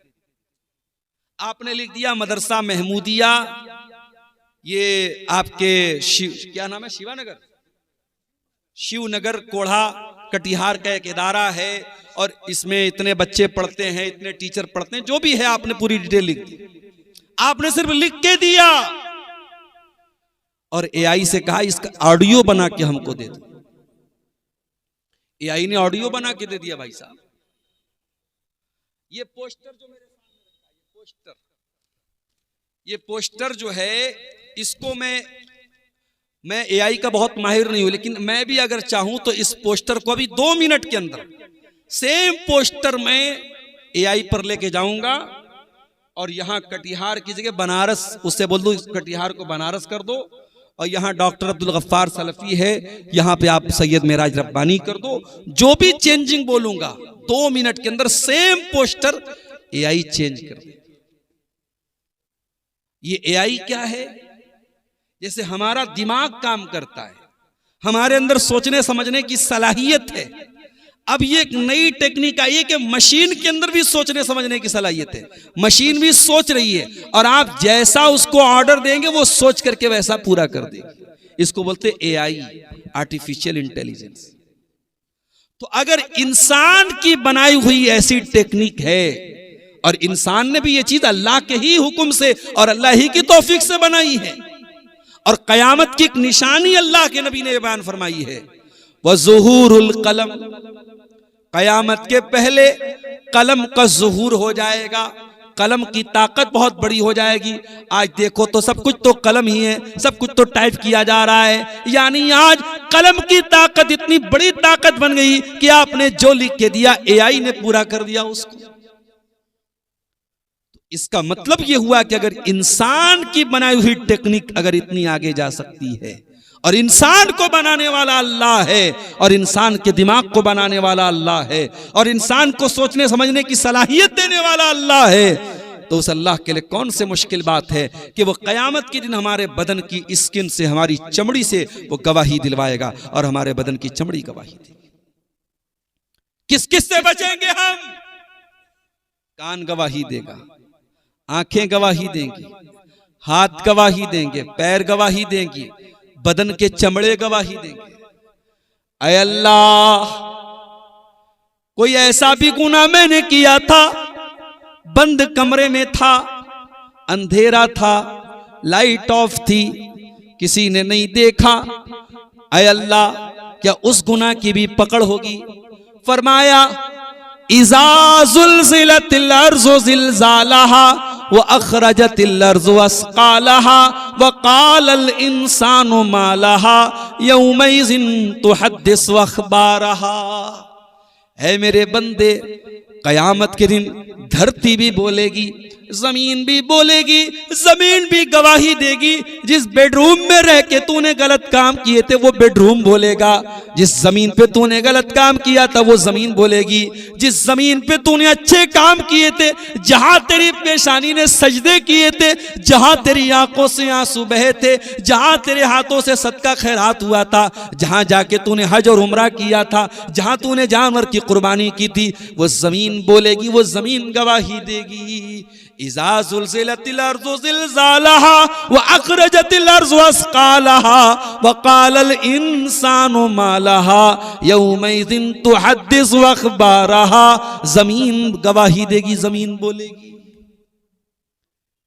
आपने लिख दिया मदरसा महमूदिया, ये आपके क्या नाम है, शिवनगर कोढ़ा कटिहार का एक इदारा है, और इसमें इतने बच्चे पढ़ते हैं, इतने टीचर पढ़ते हैं, जो भी है आपने पूरी डिटेल लिख दी। आपने सिर्फ लिख के दिया और एआई से कहा इसका ऑडियो बना के हमको दे दो। एआई ने ऑडियो बना के दे दिया। भाई साहब, ये पोस्टर जो मेरे सामने रखा है, ये पोस्टर जो है, इसको मैं एआई का बहुत माहिर नहीं हूं, लेकिन मैं भी अगर चाहूं तो इस पोस्टर को अभी 2 मिनट के अंदर सेम पोस्टर में एआई पर लेके जाऊंगा और यहां कटिहार की जगह बनारस, उससे बोल दूं कटिहार को बनारस कर दो, और यहाँ डॉक्टर अब्दुल गफ्फार सलफी है, यहाँ पे आप सैयद मेराज रब्बानी कर दो। जो भी चेंजिंग बोलूंगा 2 मिनट के अंदर सेम पोस्टर एआई चेंज कर दे। ये एआई क्या है? जैसे हमारा दिमाग काम करता है, हमारे अंदर सोचने समझने की सलाहियत है। अब ये एक नई टेक्निक आई है कि मशीन के अंदर भी सोचने समझने की सलाहियत है। मशीन भी सोच रही है और आप जैसा उसको ऑर्डर देंगे वो सोच करके वैसा पूरा कर देगी। इसको बोलते हैं एआई, आर्टिफिशियल इंटेलिजेंस। तो अगर इंसान की बनाई हुई ऐसी टेक्निक है, और इंसान ने भी ये चीज अल्लाह के ही हुक्म से और अल्लाह ही की तौफीक से बनाई है, और कयामत की एक निशानी अल्लाह के नबी ने बयान फरमाई है, वज़ुहूरुल कलम, कयामत के पहले कलम का ज़ुहूर हो जाएगा, कलम की ताकत बहुत बड़ी हो जाएगी। आज देखो तो सब कुछ तो कलम ही है, सब कुछ तो टाइप किया जा रहा है, यानी आज कलम की ताकत इतनी बड़ी ताकत बन गई कि आपने जो लिख के दिया एआई ने पूरा कर दिया उसको। इसका मतलब यह हुआ कि अगर इंसान की बनाई हुई टेक्निक अगर इतनी आगे जा सकती है, और इंसान को बनाने वाला अल्लाह है, और इंसान के दिमाग को बनाने वाला अल्लाह है, और इंसान को सोचने समझने की सलाहियत देने वाला अल्लाह है, तो उस अल्लाह के लिए कौन से मुश्किल बात है कि वो कयामत के दिन हमारे बदन की स्किन से, हमारी चमड़ी से वो गवाही दिलवाएगा, और हमारे बदन की चमड़ी गवाही देगी। किस किस से बचेंगे हम? कान गवाही देगा, आंखें गवाही देंगी, हाथ गवाही देंगे, पैर गवाही देंगी, बदन के चमड़े गवाही देंगे। ऐ अल्लाह, कोई ऐसा भी गुनाह मैंने किया था, बंद कमरे में था, अंधेरा था, लाइट ऑफ थी, किसी ने नहीं देखा, ऐ अल्लाह क्या उस गुनाह की भी पकड़ होगी? फरमाया इज़ा ज़ुल्ज़िलतिल अर्ज़ु ज़िल्ज़ालहा व अख़रजतिल अर्ज़ु अस्क़ालहा व क़ालल इंसानु मा लहा यौमइज़िन तुहद्दिसु अख़बारहा। है मेरे बंदे, कयामत के दिन धरती भी बोलेगी, जमीन भी बोलेगी, जमीन भी गवाही देगी। जिस बेडरूम में रह के तूने गलत काम किए थे वो बेडरूम बोलेगा, जिस जमीन पे तूने गलत काम किया था वो जमीन बोलेगी, जिस जमीन पे तूने अच्छे काम किए थे, जहां तेरी पेशानी ने सजदे किए थे, जहां तेरी आंखों से आंसू बहे थे, जहां तेरे हाथों से सदका खैरात हुआ था, जहां जाके तूने हज और उम्रा किया था, जहां तूने जानवर की कुर्बानी की थी, वो जमीन बोलेगी, वो जमीन गवाही देगी। इज़ा ज़ुल्ज़िलतिल अर्ज़ु ज़िलज़ालहा व अख़रजतिल अर्ज़ु अस्क़ालहा व क़ालल इंसानु मा लहा यौमइज़िन तुहद्दिसु अख़बारहा। जमीन गवाही देगी, जमीन बोलेगी।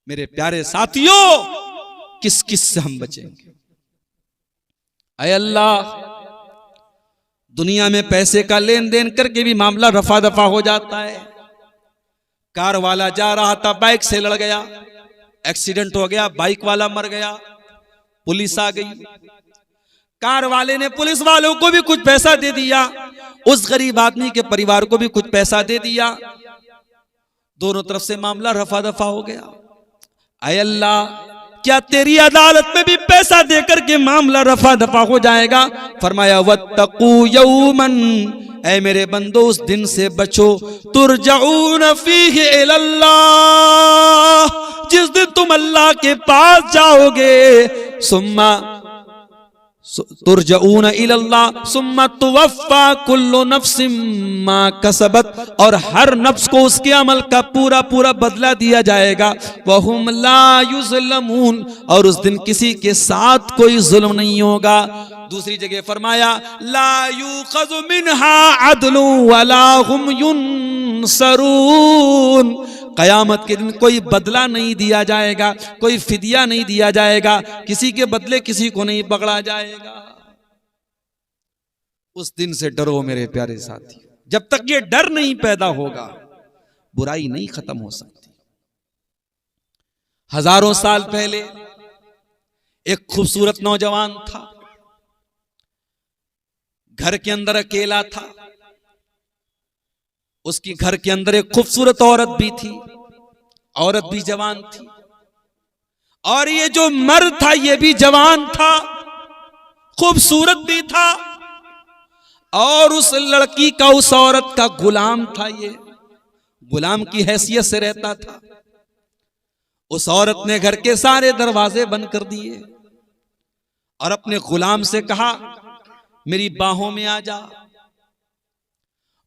मेरे प्यारे साथियों, किस किस से हम बचेंगे? ऐ अल्लाह, दुनिया में पैसे का लेन देन करके भी मामला रफा दफा हो जाता है। कार वाला जा रहा था, बाइक से लड़ गया, एक्सीडेंट हो गया, बाइक वाला मर गया, पुलिस आ गई, कार वाले ने पुलिस वालों को भी कुछ पैसा दे दिया, उस गरीब आदमी के परिवार को भी कुछ पैसा दे दिया, दोनों तरफ से मामला रफा दफा हो गया। ऐ अल्लाह, क्या तेरी अदालत में भी पैसा देकर के मामला रफा दफा हो जाएगा? फरमाया वत्तकू यौमन, ऐ मेरे बंदो उस दिन से बचो, तुरजऊन फीहि इलल्लाह, जिस दिन तुम अल्लाह के पास जाओगे, सुम्मा तुरजऊन इलल्लाह सुम्मा तुवफ़्फ़ा कुल्लु नफ्सिम मा कसबत, और हर नफ्स को उसके अमल का पूरा पूरा बदला दिया जाएगा। वहुम ला युज़लमून, और उस दिन किसी के साथ कोई जुल्म नहीं होगा। दूसरी जगह फरमाया ला युख़ज़ु मिन्हा अदलु वला हुम युनसरून, कयामत के दिन कोई बदला नहीं दिया जाएगा, कोई फिदिया नहीं दिया जाएगा, किसी के बदले किसी को नहीं पकड़ा जाएगा। उस दिन से डरो मेरे प्यारे साथी। जब तक ये डर नहीं पैदा होगा, बुराई नहीं खत्म हो सकती। हजारों साल पहले एक खूबसूरत नौजवान था, घर के अंदर अकेला था, उसकी घर के अंदर एक खूबसूरत औरत भी थी, औरत भी जवान थी, और ये जो मर्द था ये भी जवान था, खूबसूरत भी था, और उस लड़की का, उस औरत का गुलाम था। ये गुलाम की हैसियत से रहता था। उस औरत ने घर के सारे दरवाजे बंद कर दिए और अपने गुलाम से कहा मेरी बाहों में आ जा।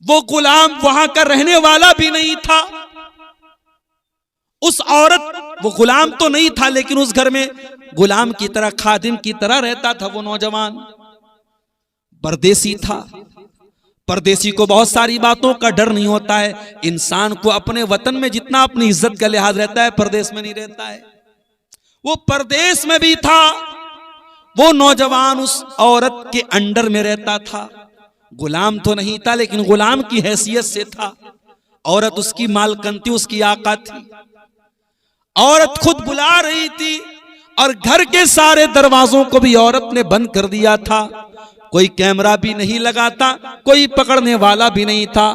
वो गुलाम वहां का रहने वाला भी नहीं था। उस औरत, वो गुलाम तो नहीं था लेकिन उस घर में गुलाम की तरह, खादिम की तरह रहता था। वो नौजवान परदेसी था। परदेसी को बहुत सारी बातों का डर नहीं होता है। इंसान को अपने वतन में जितना अपनी इज्जत का लिहाज रहता है, परदेश में नहीं रहता है। वो परदेश में भी था। वो नौजवान उस औरत के अंडर में रहता था। गुलाम तो नहीं था लेकिन गुलाम की हैसियत से था। औरत उसकी मालकन थी, उसकी आका थी। औरत खुद बुला रही थी और घर के सारे दरवाजों को भी औरत ने बंद कर दिया था। कोई कैमरा भी नहीं लगाता, कोई पकड़ने वाला भी नहीं था।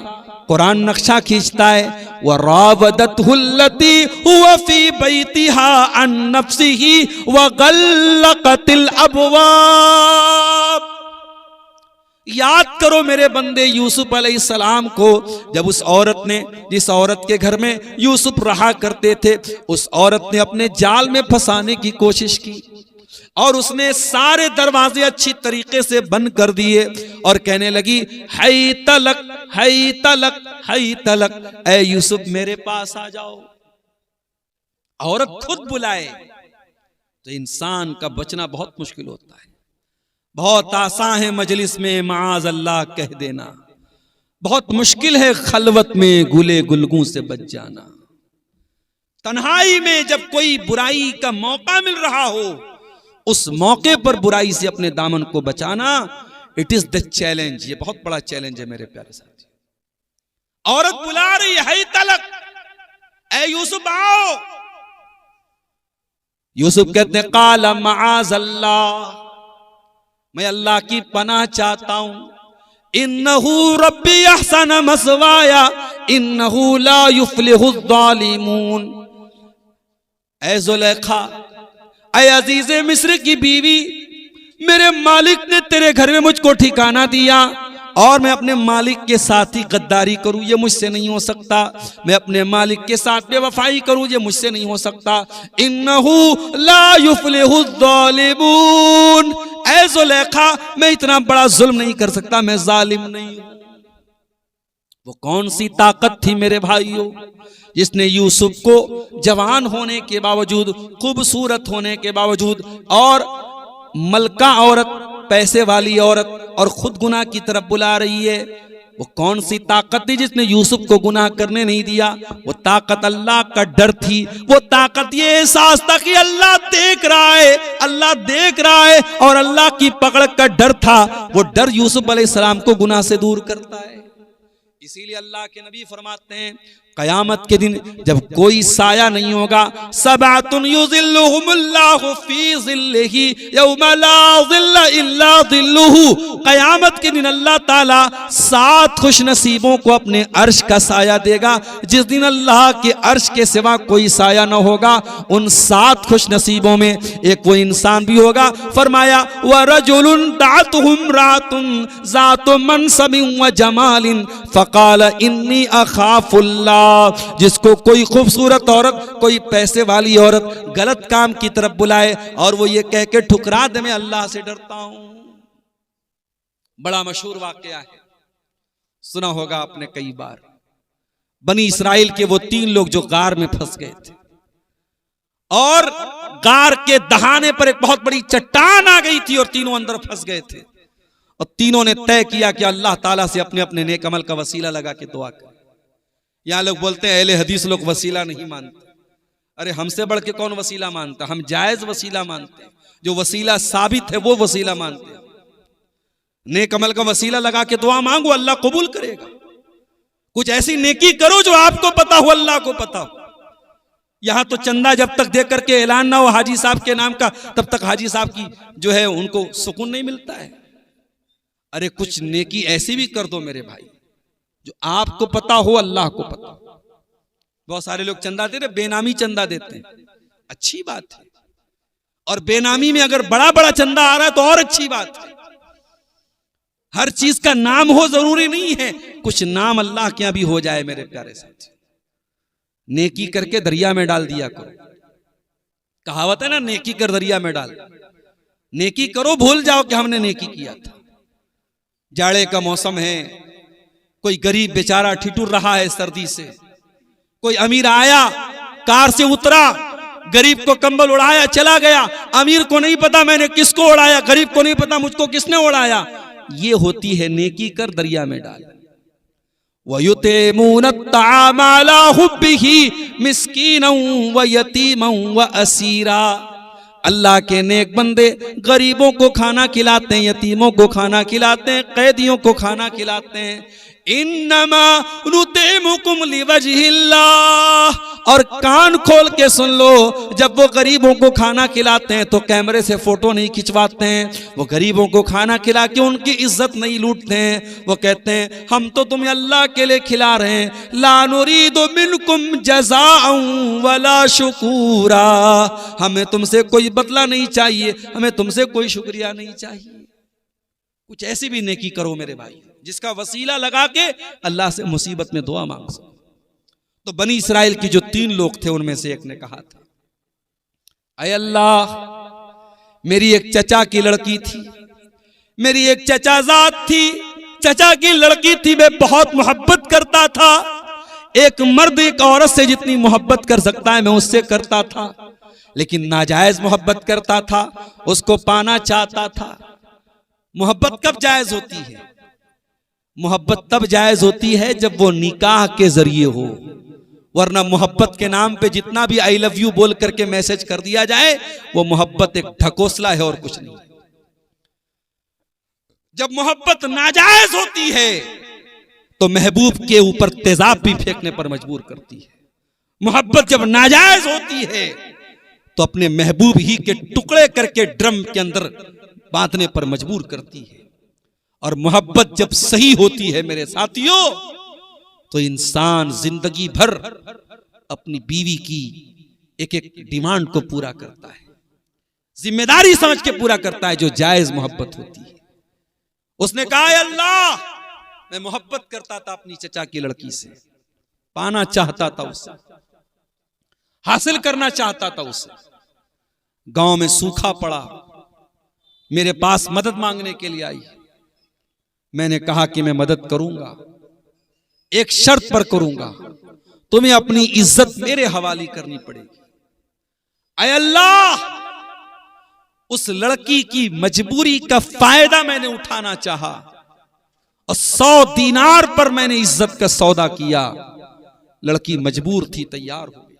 कुरान नक्शा खींचता है, वरावदतहुल्लती हुवा फी बैतिहा अन नफ्सिही वगल्लकतिल अबवाब। याद करो मेरे बंदे यूसुफ अलैहिस्सलाम को, जब उस औरत ने, जिस औरत के घर में यूसुफ रहा करते थे, उस औरत ने अपने जाल में फंसाने की कोशिश की और उसने सारे दरवाजे अच्छी तरीके से बंद कर दिए और कहने लगी हई तलक हई तलक हई तलक, ऐ यूसुफ मेरे पास आ जाओ। औरत खुद बुलाए तो इंसान का बचना बहुत मुश्किल होता है। बहुत आसान है मजलिस में माज अल्लाह कह देना, बहुत मुश्किल है खलवत में गुले गुलगू से बच जाना। तन्हाई में जब कोई बुराई का मौका मिल रहा हो, उस मौके पर बुराई से अपने दामन को बचाना, इट इज द चैलेंज। ये बहुत बड़ा चैलेंज है मेरे प्यारे साथी। औरत बुला रही है तलक, ऐ यूसुफ आओ। यूसुफ कहते काला माज अल्लाह, मैं अल्लाह की पनाह चाहता हूं। इन्नहु रब्बी अहसन मसवाया इन्नहु ला युफ्लिहु ज़ालिमून। ऐ ज़ुलेखा, ऐ अजीज़े मिस्र की बीवी, मेरे मालिक ने तेरे घर में मुझको ठिकाना दिया और मैं अपने मालिक के साथ ही गद्दारी करूं, ये मुझसे नहीं हो सकता। मैं अपने मालिक के साथ बेवफाई करूं, ये मुझसे नहीं हो सकता। इन्नहु ला युफ्लिहु ज़ालिमून, ऐ ज़ुलेखा, मैं इतना बड़ा जुल्म नहीं कर सकता, मैं जालिम नहीं हूं। वो कौन सी ताकत थी मेरे भाइयों जिसने यूसुफ को जवान होने के बावजूद, खूबसूरत होने के बावजूद और मलका औरत, पैसे वाली औरत, और खुद गुनाह की तरफ बुला रही है। वो कौन सी ताकत थी जिसने यूसुफ को गुनाह करने नहीं दिया? वो ताकत अल्लाह का डर थी। वो ताकत ये एहसास था कि अल्लाह देख रहा है, अल्लाह देख रहा है, और अल्लाह की पकड़ का डर था। वो डर यूसुफ अलैहिस्सलाम को गुनाह से दूर करता है। इसीलिए अल्लाह के नबी फरमाते हैं, कयामत के दिन जब कोई साया नहीं होगा, सबातुन युज़िल्लुहुमुल्लाहु फी ज़िल्लिही यौमा ला ज़िल्ला इल्ला ज़िल्लुहु। कयामत के दिन अल्लाह ताला 7 खुश नसीबों को अपने अर्श का साया देगा। जिस दिन अल्लाह के अर्श के सिवा कोई साया न होगा, उन 7 खुश नसीबों में एक वो इंसान भी होगा। फरमाया व रजुलुन दातुहु इम्रातुन ज़ातु मनसबिन व जमालिन फ़क़ाल इन्नी अख़ाफ़ुल्लाह, जिसको कोई खूबसूरत औरत, कोई पैसे वाली औरत गलत काम की तरफ बुलाए और वो ये कह के ठुकरा दे मैं अल्लाह से डरता हूं। बड़ा मशहूर वाकया है, सुना होगा आपने कई बार। बनी इस्राइल के वो 3 लोग जो गार में फंस गए थे और गार के दहाने पर एक बहुत बड़ी चट्टान आ गई थी और तीनों अंदर फंस गए थे। और तीनों ने तय किया कि अल्लाह ताला से अपने अपने नेक अमल का वसीला लगा के दुआ करें। यहां लोग बोलते हैं अहले हदीस लोग वसीला नहीं मानते। अरे हमसे बढ़ के कौन वसीला मानता? हम जायज वसीला मानते हैं, जो वसीला साबित है वो वसीला मानते हैं। नेक अमल का वसीला लगा के दुआ मांगो, अल्लाह कबूल करेगा। कुछ ऐसी नेकी करो जो आपको पता हो, अल्लाह को पता हो। यहां तो चंदा जब तक दे करके ऐलान ना हो हाजी साहब के नाम का, तब तक हाजी साहब की जो है उनको सुकून नहीं मिलता है। अरे कुछ नेकी ऐसी भी कर दो मेरे भाई जो आपको पता हो, अल्लाह को पता हो। बहुत सारे लोग चंदा दे रहे, बेनामी चंदा देते हैं, अच्छी बात है। और बेनामी में अगर बड़ा बड़ा चंदा आ रहा है तो और अच्छी बात है। हर चीज का नाम हो जरूरी नहीं है, कुछ नाम अल्लाह के यहां भी हो जाए मेरे प्यारे साथी। नेकी करके दरिया में डाल दिया करो। कहावत है ना, नेकी कर दरिया में डाल। नेकी करो, भूल जाओ कि हमने नेकी किया था। जाड़े का मौसम है, कोई गरीब बेचारा ठिठुर रहा है सर्दी से, कोई अमीर आया, कार से उतरा, गरीब को कंबल उड़ाया, चला गया। अमीर को नहीं पता मैंने किसको उड़ाया, गरीब को नहीं पता मुझको किसने उड़ाया। ये होती है नेकी कर दरिया में डाल। वयुतिमून अत्ताअम अला हुब्बिही मिस्कीनन व यतीमन व असीरा। अल्लाह के नेक बंदे गरीबों को खाना खिलाते हैं, यतीमों को खाना खिलाते हैं, कैदियों को खाना खिलाते हैं। इन्नमा नुतिमुकुम लिवजहिल्लाह। और कान खोल के सुन लो, जब वो गरीबों को खाना खिलाते हैं तो कैमरे से फोटो नहीं खिंचवाते हैं। वो गरीबों को खाना खिला के उनकी इज्जत नहीं लूटते हैं। वो कहते हैं हम तो तुम्हें अल्लाह के लिए खिला रहे हैं। ला नुरीदु मिनकुम जज़ाअन वला शुकूरा। हमें तुमसे कोई बदला नहीं चाहिए, हमें तुमसे कोई शुक्रिया नहीं चाहिए। कुछ ऐसी भी नेकी करो मेरे भाई जिसका वसीला लगा के अल्लाह से मुसीबत में दुआ मांग सको। तो बनी इस्राइल की जो 3 लोग थे उनमें से एक ने कहा था, अय अल्लाह, मेरी एक चचा की लड़की थी, मेरी एक चचाजाद थी, चचा की लड़की थी, मैं बहुत मोहब्बत करता था। एक मर्द एक औरत से जितनी मोहब्बत कर सकता है मैं उससे करता था, लेकिन नाजायज मोहब्बत करता था, उसको पाना चाहता था। मोहब्बत कब जायज होती है? मोहब्बत तब जायज होती है जब वो निकाह के जरिए हो, वरना मोहब्बत के नाम पे जितना भी आई लव यू बोल करके मैसेज कर दिया जाए वो मोहब्बत एक ढकोसला है और कुछ नहीं। जब मोहब्बत नाजायज होती है तो महबूब के ऊपर तेजाब भी फेंकने पर मजबूर करती है। मोहब्बत जब नाजायज होती है तो अपने महबूब ही के टुकड़े करके ड्रम के अंदर बांधने पर मजबूर करती है। और मोहब्बत जब सही होती है मेरे साथियों तो इंसान जिंदगी भर अपनी बीवी की एक एक डिमांड को पूरा करता है। जिम्मेदारी समझ के पूरा करता है जो जायज मोहब्बत होती है। उसने कहा अल्लाह, मैं मोहब्बत करता था अपनी चचा की लड़की से, पाना चाहता था उसे, हासिल करना चाहता था उसे। गांव में सूखा पड़ा, मेरे पास मदद मांगने के लिए आई। मैंने कहा कि मैं मदद करूंगा, एक शर्त पर करूंगा, तुम्हें अपनी इज्जत मेरे हवाले करनी पड़ेगी। ऐ अल्लाह, उस लड़की की मजबूरी का फायदा मैंने उठाना चाहा और 100 दीनार पर मैंने इज्जत का सौदा किया। लड़की मजबूर थी, तैयार हो गई।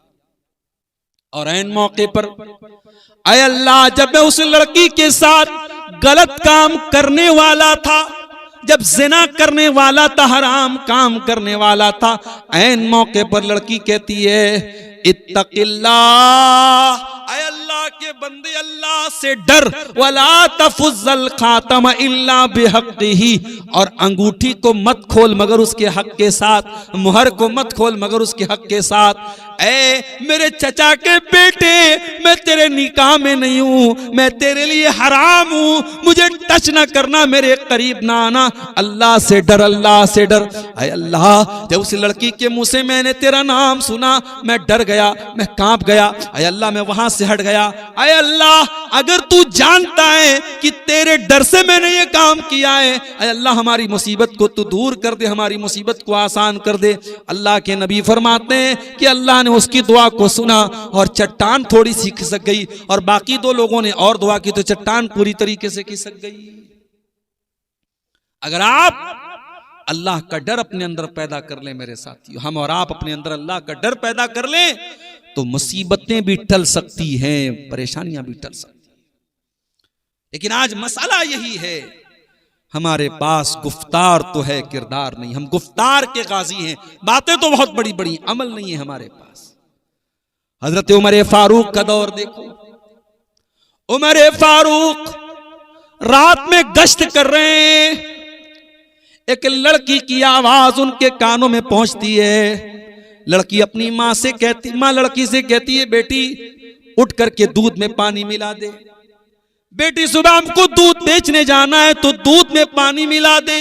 और ऐन मौके पर ऐ अल्लाह, जब मैं उस लड़की के साथ गलत काम करने वाला था, जब जिना करने वाला था, हराम काम करने वाला था, ऐन मौके पर लड़की कहती है इत्तकिल्लाह, ऐ अल्लाह के बंदे, अल्लाह से डर, वला तफुज़ल खातम इल्ला बिहक़्क़िही, और अंगूठी को मत खोल मगर उसके हक के साथ, मुहर को मत खोल मगर उसके हक के साथ। ऐ मेरे चचा के बेटे, मैं तेरे निकाह में नहीं हूं, मैं तेरे लिए हराम हूं, मुझे टच ना करना, मेरे करीब ना आना, अल्लाह से डर, अल्लाह से डर। ऐ अल्लाह, जब उस लड़की के मुंह से मैंने तेरा नाम सुना, मैं डर गया, मैं कांप गया। ऐ अल्लाह, मैं वहां से हट गया। ऐ अल्लाह, अगर तू जानता है कि तेरे डर से मैंने ये काम किया है, ऐ अल्लाह हमारी मुसीबत को तू दूर कर दे, हमारी मुसीबत को आसान कर दे। अल्लाह के नबी फरमाते हैं कि अल्लाह ने उसकी दुआ को सुना और चट्टान थोड़ी सी खिसक गई, और बाकी 2 लोगों ने और दुआ की तो चट्टान पूरी तरीके से खिसक गई। अगर आप अल्लाह का डर अपने अंदर पैदा कर ले मेरे साथियों, हम और आप अपने अंदर अल्लाह का डर पैदा कर ले, तो मुसीबतें भी टल सकती हैं, परेशानियां भी टल सकती हैं। लेकिन आज मसला यही है, हमारे पास गुफ्तार तो है, किरदार नहीं। हम गुफ्तार के गाजी हैं, बातें तो बहुत बड़ी बड़ी, अमल नहीं है हमारे पास। हजरत उमर फारूक का दौर देखो। उमर फारूक रात में गश्त कर रहे हैं, एक लड़की की आवाज उनके कानों में पहुंचती है। लड़की अपनी माँ से कहती, माँ लड़की से कहती है, बेटी उठ करके दूध में पानी मिला दे। बेटी सुबह हमको दूध बेचने जाना है तो दूध में पानी मिला दे।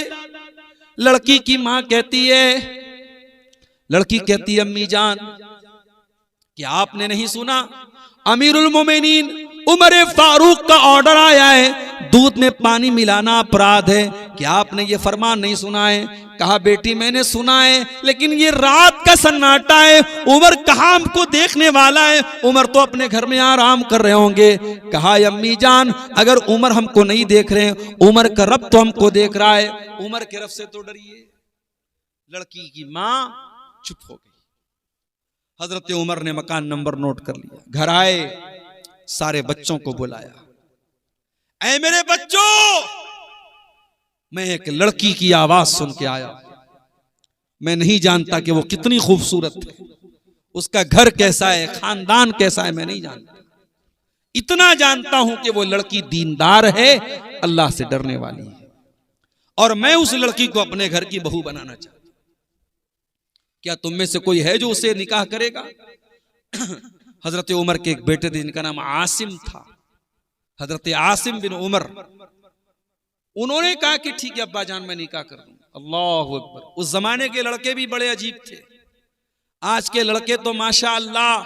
लड़की की माँ कहती है, लड़की कहती है, अम्मी जान, क्या आपने नहीं सुना अमीरुल मोमिनीन उमर फारूक का ऑर्डर आया है, दूध में पानी मिलाना अपराध है, क्या आपने ये फरमान नहीं सुना है? कहा बेटी मैंने सुना है, लेकिन ये रात का सन्नाटा है, उमर कहाँ हमको देखने वाला है, उमर तो अपने घर में आराम कर रहे होंगे। कहा अम्मी जान, अगर उमर हमको नहीं देख रहे हैं, उमर का रब तो हमको देख रहा है, उमर के रब से तो डरिए। लड़की की माँ चुप हो गई। हजरत उमर ने मकान नंबर नोट कर लिया, घर आए, सारे बच्चों को बुलाया। ऐ मेरे बच्चों, मैं एक लड़की की आवाज सुन के आया, मैं नहीं जानता कि वो कितनी खूबसूरत है, उसका घर कैसा है, खानदान कैसा है, मैं नहीं जानता। इतना जानता हूं कि वो लड़की दीनदार है, अल्लाह से डरने वाली है, और मैं उस लड़की को अपने घर की बहू बनाना चाहता हूं। क्या तुम में से कोई है जो उसे निकाह करेगा? हजरत उमर के एक बेटे थे जिनका नाम आसिम था, हजरत आसिम बिन उमर। उन्होंने कहा कि ठीक है अब्बा जान, मैं निकाह कर दूंगा। अल्लाह अकबर। उस जमाने के लड़के भी बड़े अजीब थे, आज के लड़के तो माशाअल्लाह।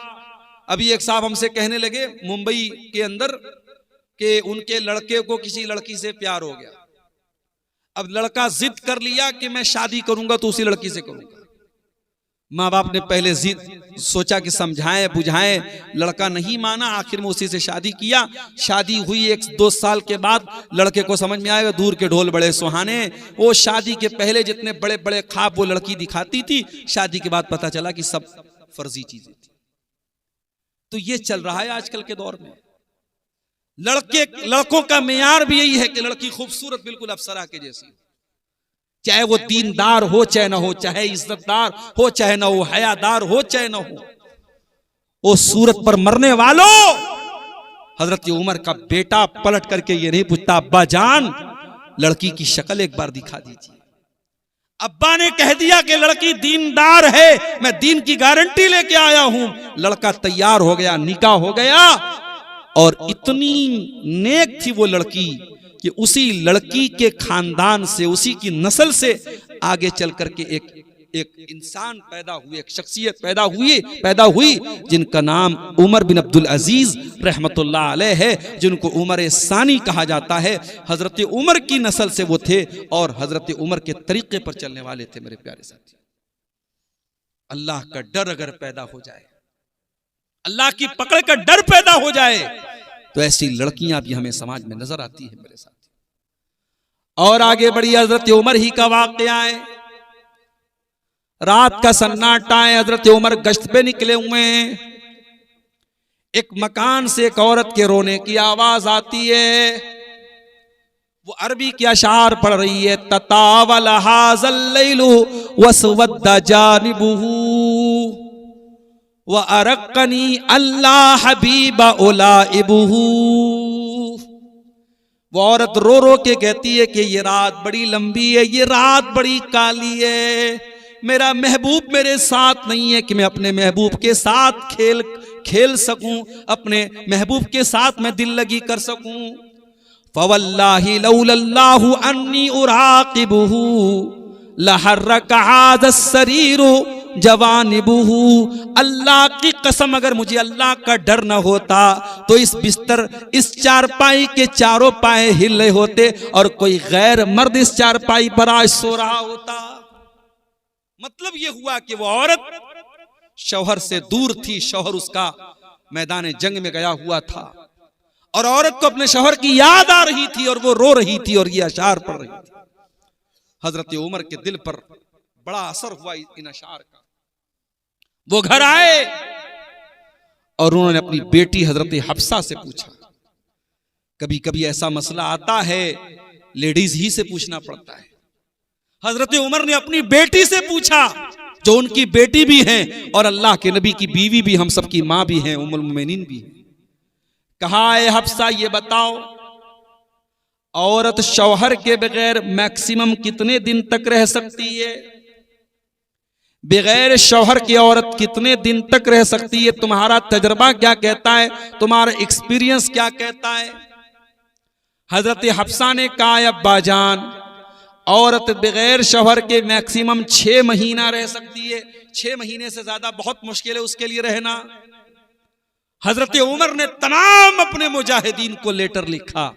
अभी एक साहब हमसे कहने लगे मुंबई के अंदर कि उनके लड़के को किसी लड़की से प्यार हो गया। अब लड़का जिद कर लिया कि मैं शादी करूंगा तो उसी लड़की से करूंगा। माँ बाप ने पहले जिद सोचा कि समझाएं बुझाएं, लड़का नहीं माना, आखिर में उसी से शादी किया। शादी हुई 1-2 साल के बाद लड़के को समझ में आएगा दूर के ढोल बड़े सुहाने। वो शादी के पहले जितने बड़े बड़े ख्वाब वो लड़की दिखाती थी, शादी के बाद पता चला कि सब फर्जी चीजें थी। तो ये चल रहा है आजकल के दौर में। लड़कों का मेयार भी यही है कि लड़की खूबसूरत बिल्कुल अप्सरा के जैसी, चाहे वो दीनदार हो चाहे ना हो, चाहे इज्जतदार हो चाहे ना हो, हयादार हो चाहे ना हो, वो सूरत पर मरने वालों। हजरत उमर का बेटा पलट करके ये नहीं पूछता अब्बा जान लड़की की शक्ल एक बार दिखा दीजिए। अब्बा ने कह दिया कि लड़की दीनदार है, मैं दीन की गारंटी लेके आया हूं। लड़का तैयार हो गया, निकाह हो गया। और इतनी नेक थी वो लड़की कि उसी लड़की के खानदान से, उसी की नस्ल से आगे चल करके एक इंसान पैदा हुए, एक शख्सियत पैदा हुई जिनका नाम उमर बिन अब्दुल अजीज रहमतुल्लाह अलैह है, जिनको उमर सानी कहा जाता है। हजरत उमर की नस्ल से वो थे और हजरत उमर के तरीके पर चलने वाले थे। मेरे प्यारे साथी, अल्लाह का डर अगर पैदा हो जाए, अल्लाह की पकड़ का डर पैदा हो जाए, तो ऐसी लड़कियां भी हमें समाज में नजर आती है मेरे साथी। और आगे बढ़ी, हजरत उमर ही का वाकया है। रात का सन्नाटा है, हजरत उमर गश्त पे निकले हुए हैं। एक मकान से एक औरत के रोने की आवाज आती है। वो अरबी के अशार पढ़ रही है। ततावल हाज़ल लैलु वस्वद्दा जानिबुहु व अरक़नी अल्लाह हबीबा उलाइबुहु। वो औरत रो रो के कहती है कि ये रात बड़ी लंबी है, ये रात बड़ी काली है, मेरा महबूब मेरे साथ नहीं है कि मैं अपने महबूब के साथ खेल सकूं, अपने महबूब के साथ मैं दिल लगी कर सकूं। फवल्लाहि लौलल्लाहु अन्नी उराक़िबुहु लहर्रक हाज़ा सरीरु जवानिबुहु। अल्लाह की कसम, अगर मुझे अल्लाह का डर न होता तो इस बिस्तर, इस चारपाई के चारों पाए हिल रहे होते और कोई गैर मर्द इस चारपाई पर आज सो रहा होता। मतलब यह हुआ कि वो औरत शौहर से दूर थी, शौहर उसका मैदान जंग में गया हुआ था और औरत को अपने शौहर की याद आ रही थी और वो रो रही थी और ये अशार पढ़ रही थी। हजरत उमर के दिल पर बड़ा असर हुआ इन अशार का। वो घर आए और उन्होंने अपनी बेटी हजरत हफ्सा से पूछा। कभी कभी ऐसा मसला आता है, लेडीज ही से पूछना पड़ता है। हजरत उमर ने अपनी बेटी से पूछा, जो उनकी बेटी भी हैं और अल्लाह के नबी की बीवी भी, हम सबकी मां भी हैं, उम्मुल मोमिनीन भी हैं। कहा, ए हफ्सा ये बताओ, औरत शौहर के बगैर मैक्सिमम कितने दिन तक रह सकती है? बगैर शौहर की औरत कितने दिन तक रह सकती है? तुम्हारा तजर्बा क्या कहता है? तुम्हारा एक्सपीरियंस क्या कहता है? हजरत हफ्सा ने कहा, अब्बा जान, औरत बगैर शौहर के मैक्सिमम 6 महीना रह सकती है। 6 महीने से ज्यादा बहुत मुश्किल है उसके लिए रहना। हजरत उमर ने तमाम अपने मुजाहिदीन को लेटर लिखा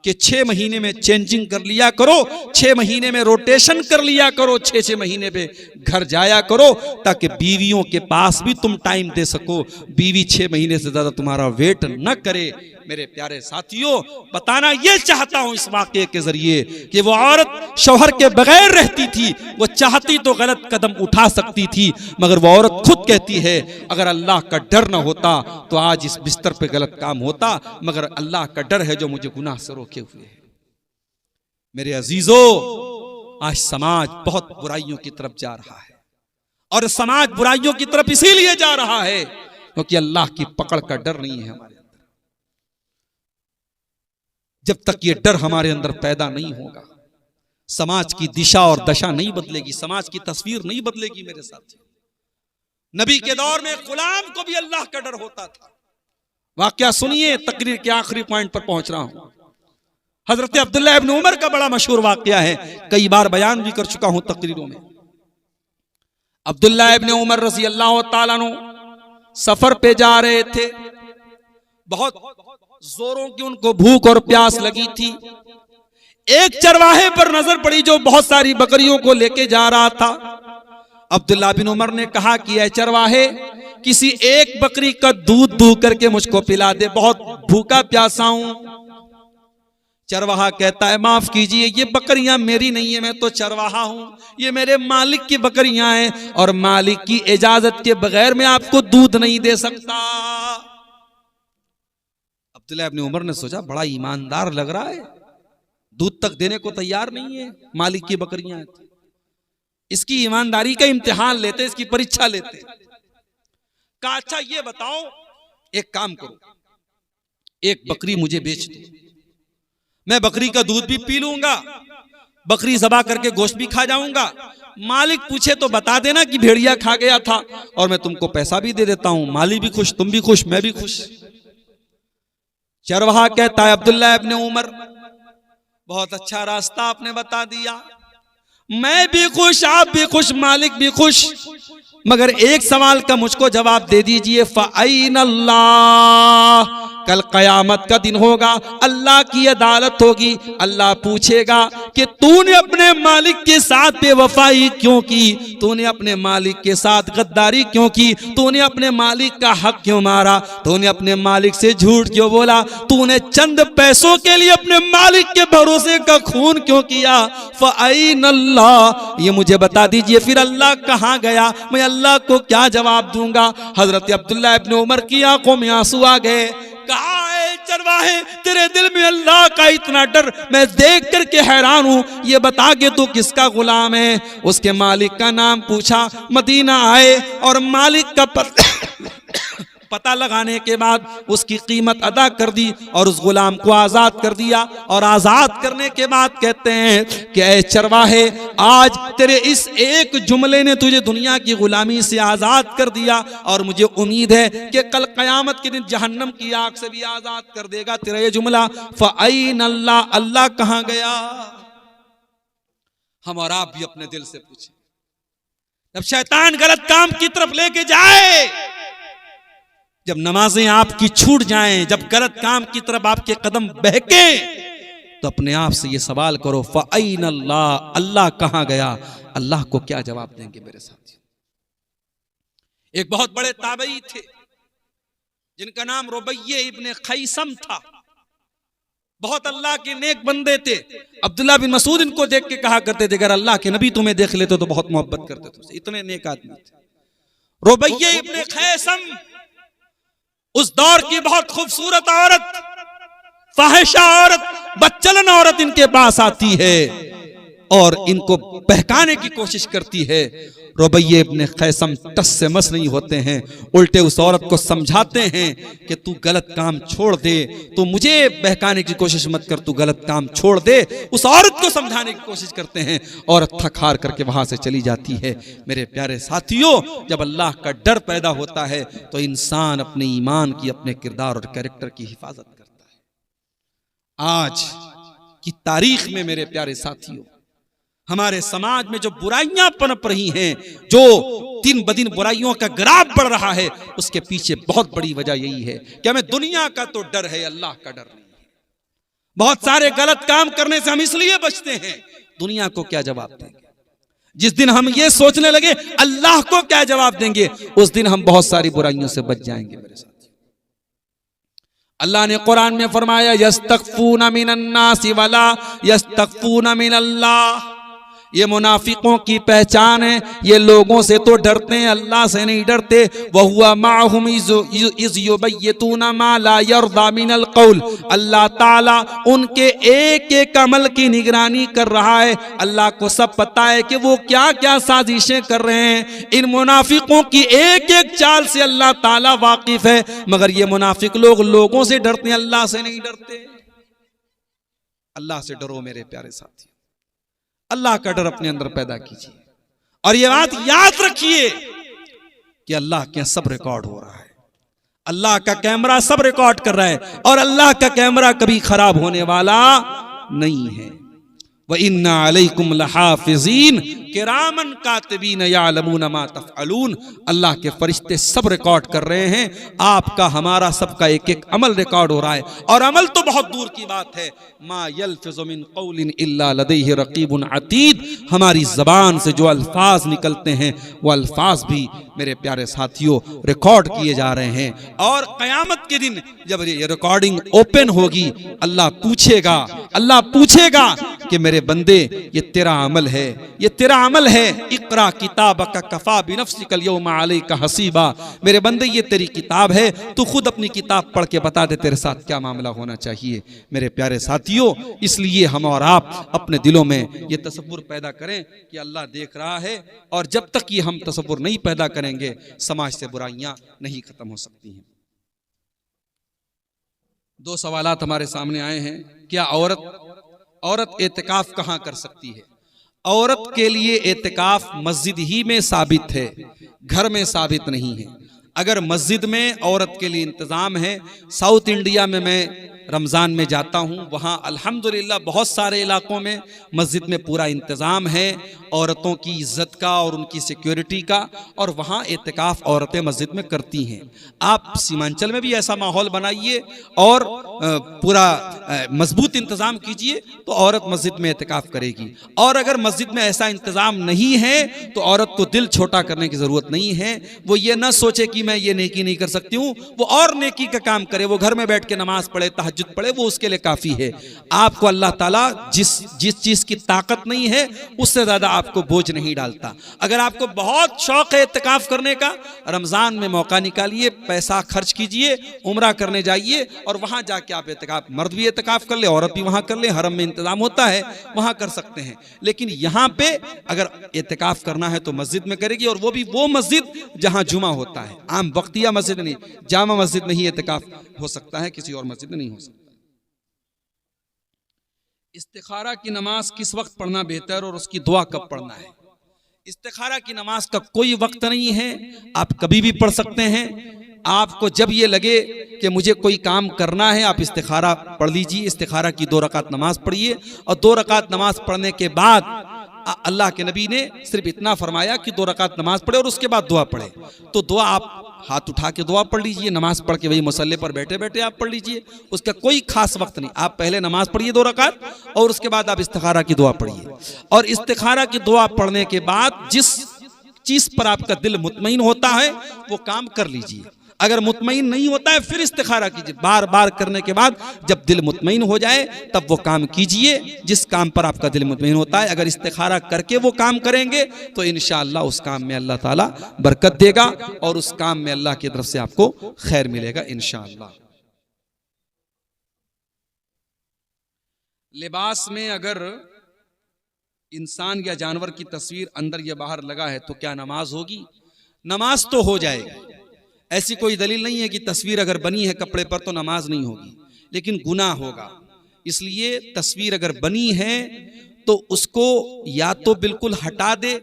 कि 6 महीने में चेंजिंग कर लिया करो, 6 महीने में रोटेशन कर लिया करो, 6 महीने पे घर जाया करो, ताकि बीवियों के पास भी तुम टाइम दे सको, बीवी 6 महीने से ज्यादा तुम्हारा वेट न करे। मेरे प्यारे साथियों, बताना यह चाहता हूं इस वाक़े के जरिए कि वो औरत शौहर के बगैर रहती थी, वो चाहती तो गलत कदम उठा सकती थी, मगर वो औरत खुद कहती है, अगर अल्लाह का डर न होता तो आज इस बिस्तर पे गलत काम होता, मगर अल्लाह का डर है जो मुझे गुनाह से रोके हुए है। मेरे अजीजों, आज समाज बहुत बुराइयों की तरफ जा रहा है और समाज बुराइयों की तरफ इसीलिए जा रहा है क्योंकि अल्लाह की पकड़ का डर नहीं है हमारे। जब तक ये डर हमारे अंदर पैदा नहीं होगा, समाज की दिशा और दशा नहीं बदलेगी, समाज की तस्वीर नहीं बदलेगी। मेरे साथी, नबी के दौर में गुलाम को भी अल्लाह का डर होता था। वाकया सुनिए, तकरीर के आखिरी पॉइंट पर पहुंच रहा हूं। हजरत अब्दुल्लाह इब्न उमर का बड़ा मशहूर वाकया है, कई बार बयान भी कर चुका हूं तकरीरों में। अब्दुल्लाह इब्न उमर रज़ी अल्लाह तआला अन्हु सफर पे जा रहे थे, बहुत जोरों की उनको भूख और प्यास लगी थी। एक चरवाहे पर नजर पड़ी जो बहुत सारी बकरियों को लेके जा रहा था। अब्दुल्लाह बिन उमर ने कहा कि ऐ चरवाहे, किसी एक बकरी का दूध दूह करके मुझको पिला दे, बहुत भूखा प्यासा हूं। चरवाहा कहता है, माफ कीजिए, ये बकरियां मेरी नहीं है, मैं तो चरवाहा हूं, ये मेरे मालिक की बकरियां हैं और मालिक की इजाजत के बगैर मैं आपको दूध नहीं दे सकता। अब्दुल्लाह इब्न उमर ने सोचा, बड़ा ईमानदार लग रहा है, दूध तक देने को तैयार नहीं है, मालिक की बकरियां हैं, इसकी ईमानदारी का इम्तिहान लेते, इसकी परीक्षा लेते। कहा, अच्छा ये बताओ, एक काम करो, एक बकरी मुझे बेच दो, मैं बकरी का दूध भी पी लूंगा, बकरी ज़बा करके गोश्त भी खा जाऊंगा, मालिक पूछे तो बता देना कि भेड़िया खा गया था, और मैं तुमको पैसा भी दे देता हूं, मालिक भी खुश, तुम भी खुश, मैं भी खुश। चरवाहा कहता है अब्दुल्ला इब्न उमर, बहुत अच्छा रास्ता आपने बता दिया, मैं भी खुश, आप भी खुश, मालिक भी खुश, मगर एक सवाल का मुझको जवाब दे दीजिए, फ़अैन अल्लाह, कल कयामत का दिन होगा, अल्लाह की अदालत होगी, अल्लाह पूछेगा कि तूने अपने मालिक के साथ बेवफाई क्यों की, तूने अपने मालिक के साथ गद्दारी क्यों की, तूने अपने मालिक का हक क्यों मारा, तूने अपने मालिक से झूठ क्यों बोला, तूने चंद पैसों के लिए अपने मालिक के भरोसे का खून क्यों किया। फ़अैन अल्लाह, ये मुझे बता दीजिए फिर अल्लाह कहाँ गया, मैं अल्लाह को क्या जवाब दूंगा। हजरत अब्दुल्ला इब्न उमर की आंखों में आंसू आ गए। कहा है चरवाहे, तेरे दिल में अल्लाह का इतना डर मैं देख करके हैरान हूं, ये बता के तू किसका गुलाम है। उसके मालिक का नाम पूछा, मदीना आए और मालिक का पता लगाने के बाद उसकी कीमत अदा कर दी और उस गुलाम को आजाद कर दिया। और आजाद करने के बाद कहते हैं कि ऐ चरवाहे, आज तेरे इस एक जुमले ने तुझे दुनिया की गुलामी से आजाद कर दिया और मुझे उम्मीद है कि कल कयामत के दिन जहन्नम की आग से भी आजाद कर देगा तेरा ये जुमला। फ़अैन अल्लाह, अल्लाह कहां गया। हम और आप भी अपने दिल से पूछें, जब शैतान गलत काम की तरफ लेके जाए, जब नमाजें आपकी छूट जाएं, जब गलत काम की तरफ आपके कदम बहके, तो अपने आप से ये सवाल करो, फ़अैन अल्लाह, अल्लाह कहां गया। अल्लाह को क्या जवाब देंगे मेरे साथियों। एक बहुत बड़े ताबई थे जिनका नाम रुबैया इब्न खैसम था, बहुत अल्लाह के नेक बंदे थे। अब्दुल्ला बिन मसूद इनको देख के कहा करते थे, अगर अल्लाह के नबी तुम्हें देख लेते तो बहुत मोहब्बत करते तुमसे, इतने नेक आदमी थे। रुबैया इब्न खैसम उस दौर की बहुत खूबसूरत औरत, फाहिशा औरत, बच्चलन औरत इनके पास आती है और इनको बहकाने की कोशिश करती है। रुबैया इब्न खैसम टस से मस नहीं होते हैं, उल्टे उस औरत को समझाते हैं कि तू गलत काम छोड़ दे, तू मुझे बहकाने की कोशिश मत कर, तू गलत काम छोड़ दे। उस औरत को समझाने की कोशिश करते हैं, औरत थक हार करके वहां से चली जाती है। मेरे प्यारे साथियों, जब अल्लाह का डर पैदा होता है तो इंसान अपने ईमान की, अपने किरदार और कैरेक्टर की हिफाजत करता है। आज की तारीख में मेरे प्यारे साथियों, हमारे समाज में जो बुराइयां पनप रही हैं, जो दिन ब दिन बुराइयों का ग्राफ बढ़ रहा है, उसके पीछे बहुत बड़ी वजह यही है कि हमें दुनिया का तो डर है, अल्लाह का डर नहीं है। बहुत सारे गलत काम करने से हम इसलिए बचते हैं, दुनिया को क्या जवाब देंगे। जिस दिन हम ये सोचने लगे अल्लाह को क्या जवाब देंगे, उस दिन हम बहुत सारी बुराइयों से बच जाएंगे। मेरे साथ अल्लाह ने कुरान में फरमाया, यस्तगफूना मिनन्नासी वला यस्तगफूना मिनल्लाह। ये मुनाफिकों की पहचान है, ये लोगों से तो डरते हैं, अल्लाह से नहीं डरते। वहुवा माहुम इज़ युबय्यतूना मा ला यर्दा मिनल क़ौल। अल्लाह ताला उनके एक एक अमल की निगरानी कर रहा है। अल्लाह को सब पता है कि वो क्या क्या साजिशें कर रहे हैं। इन मुनाफिकों की एक एक चाल से अल्लाह ताला वाकिफ है, मगर ये मुनाफिक लोग लोगों से डरते हैं, अल्लाह से नहीं डरते। अल्लाह से डरो मेरे प्यारे साथी, अल्लाह का डर अपने अंदर पैदा कीजिए। और ये बात याद रखिए कि अल्लाह के सब रिकॉर्ड हो रहा है, अल्लाह का कैमरा सब रिकॉर्ड कर रहा है, और अल्लाह का कैमरा कभी खराब होने वाला नहीं है। व इन्ना अलैकुम लहाफिज़ीन किरामन कातिबीन यालमून मा तफ़अलून। अल्लाह के फरिश्ते सब रिकॉर्ड कर रहे हैं, आपका हमारा सबका एक एक अमल रिकॉर्ड हो रहा है। और अमल तो बहुत दूर की बात है, मा यल्फ़िज़ु मिन क़ौलिन इल्ला लदैहि रक़ीबुन अतीद। हमारी ज़बान से जो अल्फाज निकलते हैं वो अल्फाज भी मेरे प्यारे साथियों रिकॉर्ड किए जा रहे हैं। और क़यामत के दिन जब ये रिकॉर्डिंग ओपन होगी, अल्लाह पूछेगा कि मेरे बंदे ये तेरा अमल है, ये तेरा अमल है। इक़रा किताबक कफ़ा बिनफ़्सिकल यौमा अलैका हसीबा। मेरे बंदे ये तेरी किताब है, तू खुद अपनी किताब पढ़ के बता दे तेरे साथ क्या मामला होना चाहिए। मेरे प्यारे साथियों, इसलिए हम और आप अपने दिलों में ये तसव्वुर पैदा करें कि अल्लाह देख रहा है, और जब तक ये हम तसव्वुर नहीं पैदा करेंगे, समाज से बुराइयां नहीं खत्म हो सकती हैं। दो सवालात हमारे सामने आए हैं। क्या औरत एतिकाफ कहाँ कर सकती है? औरत के लिए एतिकाफ मस्जिद ही में साबित है, घर में साबित नहीं है। अगर मस्जिद में औरत के लिए इंतजाम है, साउथ इंडिया में मैं रमज़ान में जाता हूँ, वहाँ अल्हम्दुलिल्लाह बहुत सारे इलाकों में मस्जिद में पूरा इंतज़ाम है औरतों की इज़्ज़त का और उनकी सिक्योरिटी का, और वहाँ एतिकाफ़ औरतें मस्जिद में करती हैं। आप सीमांचल में भी ऐसा माहौल बनाइए और पूरा मजबूत इंतज़ाम कीजिए तो औरत मस्जिद में एतिकाफ़ करेगी। और अगर मस्जिद में ऐसा इंतज़ाम नहीं है तो औरत को दिल छोटा करने की ज़रूरत नहीं है। वो ये ना सोचे कि मैं ये नेकी नहीं कर सकती हूँ, वो और नेकी का काम करे, वो घर में बैठ के नमाज पढ़े, तहज्जुद पढ़े, वो उसके लिए काफ़ी है। आपको अल्लाह ताला जिस चीज़ की ताकत नहीं है उससे ज़्यादा आपको बोझ नहीं डालता। अगर आपको बहुत शौक है इत्तिकाफ़ करने का, रमज़ान में मौका निकालिए, पैसा खर्च कीजिए, उम्रा करने जाइए और वहाँ जाके आप इत्तिकाफ़, मर्द भी इत्तिकाफ़ कर ले, औरत भी वहाँ कर ले, हरम में इंतज़ाम होता है, वहाँ कर सकते हैं। लेकिन यहाँ पे अगर इत्तिकाफ़ करना है तो मस्जिद में करेगी, और वो भी वो मस्जिद जहाँ जुमा होता है। आम वक्तिया मस्जिद नहीं, जामा मस्जिद में ही इत्तिकाफ़ हो सकता है, किसी और मस्जिद में नहीं हो सकता। इस्तिखारा की नमाज किस वक्त पढ़ना बेहतर और उसकी दुआ कब पढ़ना है? इस्तिखारा की नमाज का कोई वक्त नहीं है, आप कभी भी पढ़ सकते हैं। आपको जब ये लगे कि मुझे कोई काम करना है, आप इस्तिखारा पढ़ लीजिए, इस्तिखारा की 2 रकात नमाज पढ़िए, और 2 रकात नमाज पढ़ने के बाद अल्लाह के नबी ने सिर्फ इतना फरमाया कि 2 रकात नमाज पढ़े और उसके बाद दुआ पढ़े। तो दुआ आप हाथ उठा के दुआ पढ़ लीजिए, नमाज पढ़ के वही मुसल्ले पर बैठे बैठे आप पढ़ लीजिए, उसका कोई खास वक्त नहीं। आप पहले नमाज पढ़िए 2 रकात और उसके बाद आप इस्तिखारा की दुआ पढ़िए। और इस्तिखारा की दुआ पढ़ने के बाद जिस चीज पर आपका दिल मुतमईन होता है वो काम कर लीजिए। अगर मुतमईन नहीं होता है फिर इस्तिखारा कीजिए। बार बार करने के बाद जब दिल मुतमईन हो जाए तब वो काम कीजिए जिस काम पर आपका दिल मुतमईन होता है। अगर इस्तिखारा करके वो काम करेंगे तो इंशाअल्लाह उस काम में अल्लाह ताला बरकत देगा और उस काम में अल्लाह की तरफ से आपको खैर मिलेगा इंशाअल्लाह। लिबास में अगर इंसान या जानवर की तस्वीर अंदर या बाहर लगा है तो क्या नमाज होगी? नमाज तो हो जाएगी, ऐसी कोई दलील नहीं है कि तस्वीर अगर बनी है कपड़े पर तो नमाज नहीं होगी, लेकिन गुनाह होगा। इसलिए तस्वीर अगर बनी है तो उसको या तो बिल्कुल हटा दे,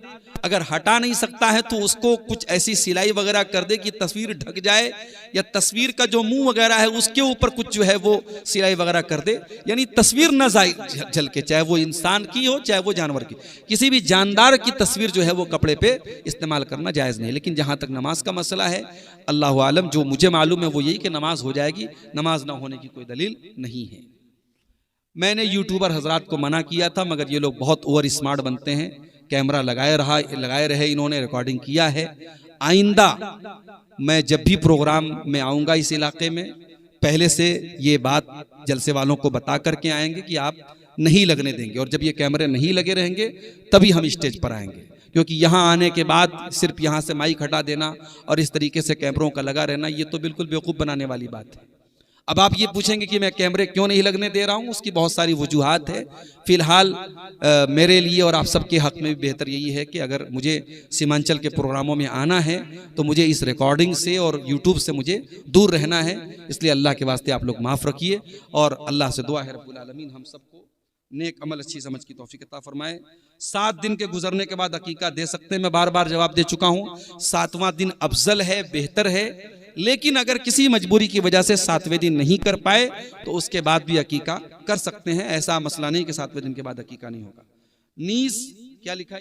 अगर हटा नहीं सकता है तो उसको कुछ ऐसी सिलाई वगैरह कर दे कि तस्वीर ढक जाए, या तस्वीर का जो मुंह वगैरह है उसके ऊपर कुछ जो है वो सिलाई वगैरह कर दे, यानी तस्वीर न जाए झलके, चाहे वो इंसान की हो चाहे वो जानवर की। किसी भी जानदार की तस्वीर जो है वो कपड़े पे इस्तेमाल करना जायज़ नहीं। लेकिन जहाँ तक नमाज का मसला है, अल्लाह आलम, जो मुझे मालूम है वो यही कि नमाज हो जाएगी, नमाज ना होने की कोई दलील नहीं है। मैंने यूट्यूबर हजरात को मना किया था, मगर ये लोग बहुत ओवर स्मार्ट बनते हैं, कैमरा लगाए रहे, इन्होंने रिकॉर्डिंग किया है। आइंदा मैं जब भी प्रोग्राम में आऊँगा इस इलाके में, पहले से ये बात जलसे वालों को बता करके आएंगे कि आप नहीं लगने देंगे, और जब ये कैमरे नहीं लगे रहेंगे तभी हम स्टेज पर आएंगे। क्योंकि यहाँ आने के बाद सिर्फ यहाँ से माइक हटा देना और इस तरीके से कैमरों का लगा रहना, ये तो बिल्कुल बेवकूफ़ बनाने वाली बात है। अब आप ये पूछेंगे कि मैं कैमरे क्यों नहीं लगने दे रहा हूँ, उसकी बहुत सारी वजूहात है। फिलहाल मेरे लिए और आप सबके हक में भी बेहतर यही है कि अगर मुझे सीमांचल के प्रोग्रामों में आना है तो मुझे इस रिकॉर्डिंग से और यूट्यूब से मुझे दूर रहना है। इसलिए अल्लाह के वास्ते आप लोग माफ़ रखिए, और अल्लाह से दुआ है रब्बुल आलमीन हम सबको नेक अमल अच्छी समझ की तौफीक अता फरमाए। 7 दिन के गुजरने के बाद अकीका दे सकते हैं, मैं बार बार जवाब दे चुका हूँ। 7वां दिन अफजल है, बेहतर है, लेकिन अगर किसी मजबूरी की वजह से 7वें दिन नहीं कर पाए तो उसके बाद भी अकीका कर सकते हैं। ऐसा मसला नहीं कि 7वें दिन के बाद अकीका नहीं होगा। नीस क्या लिखा है?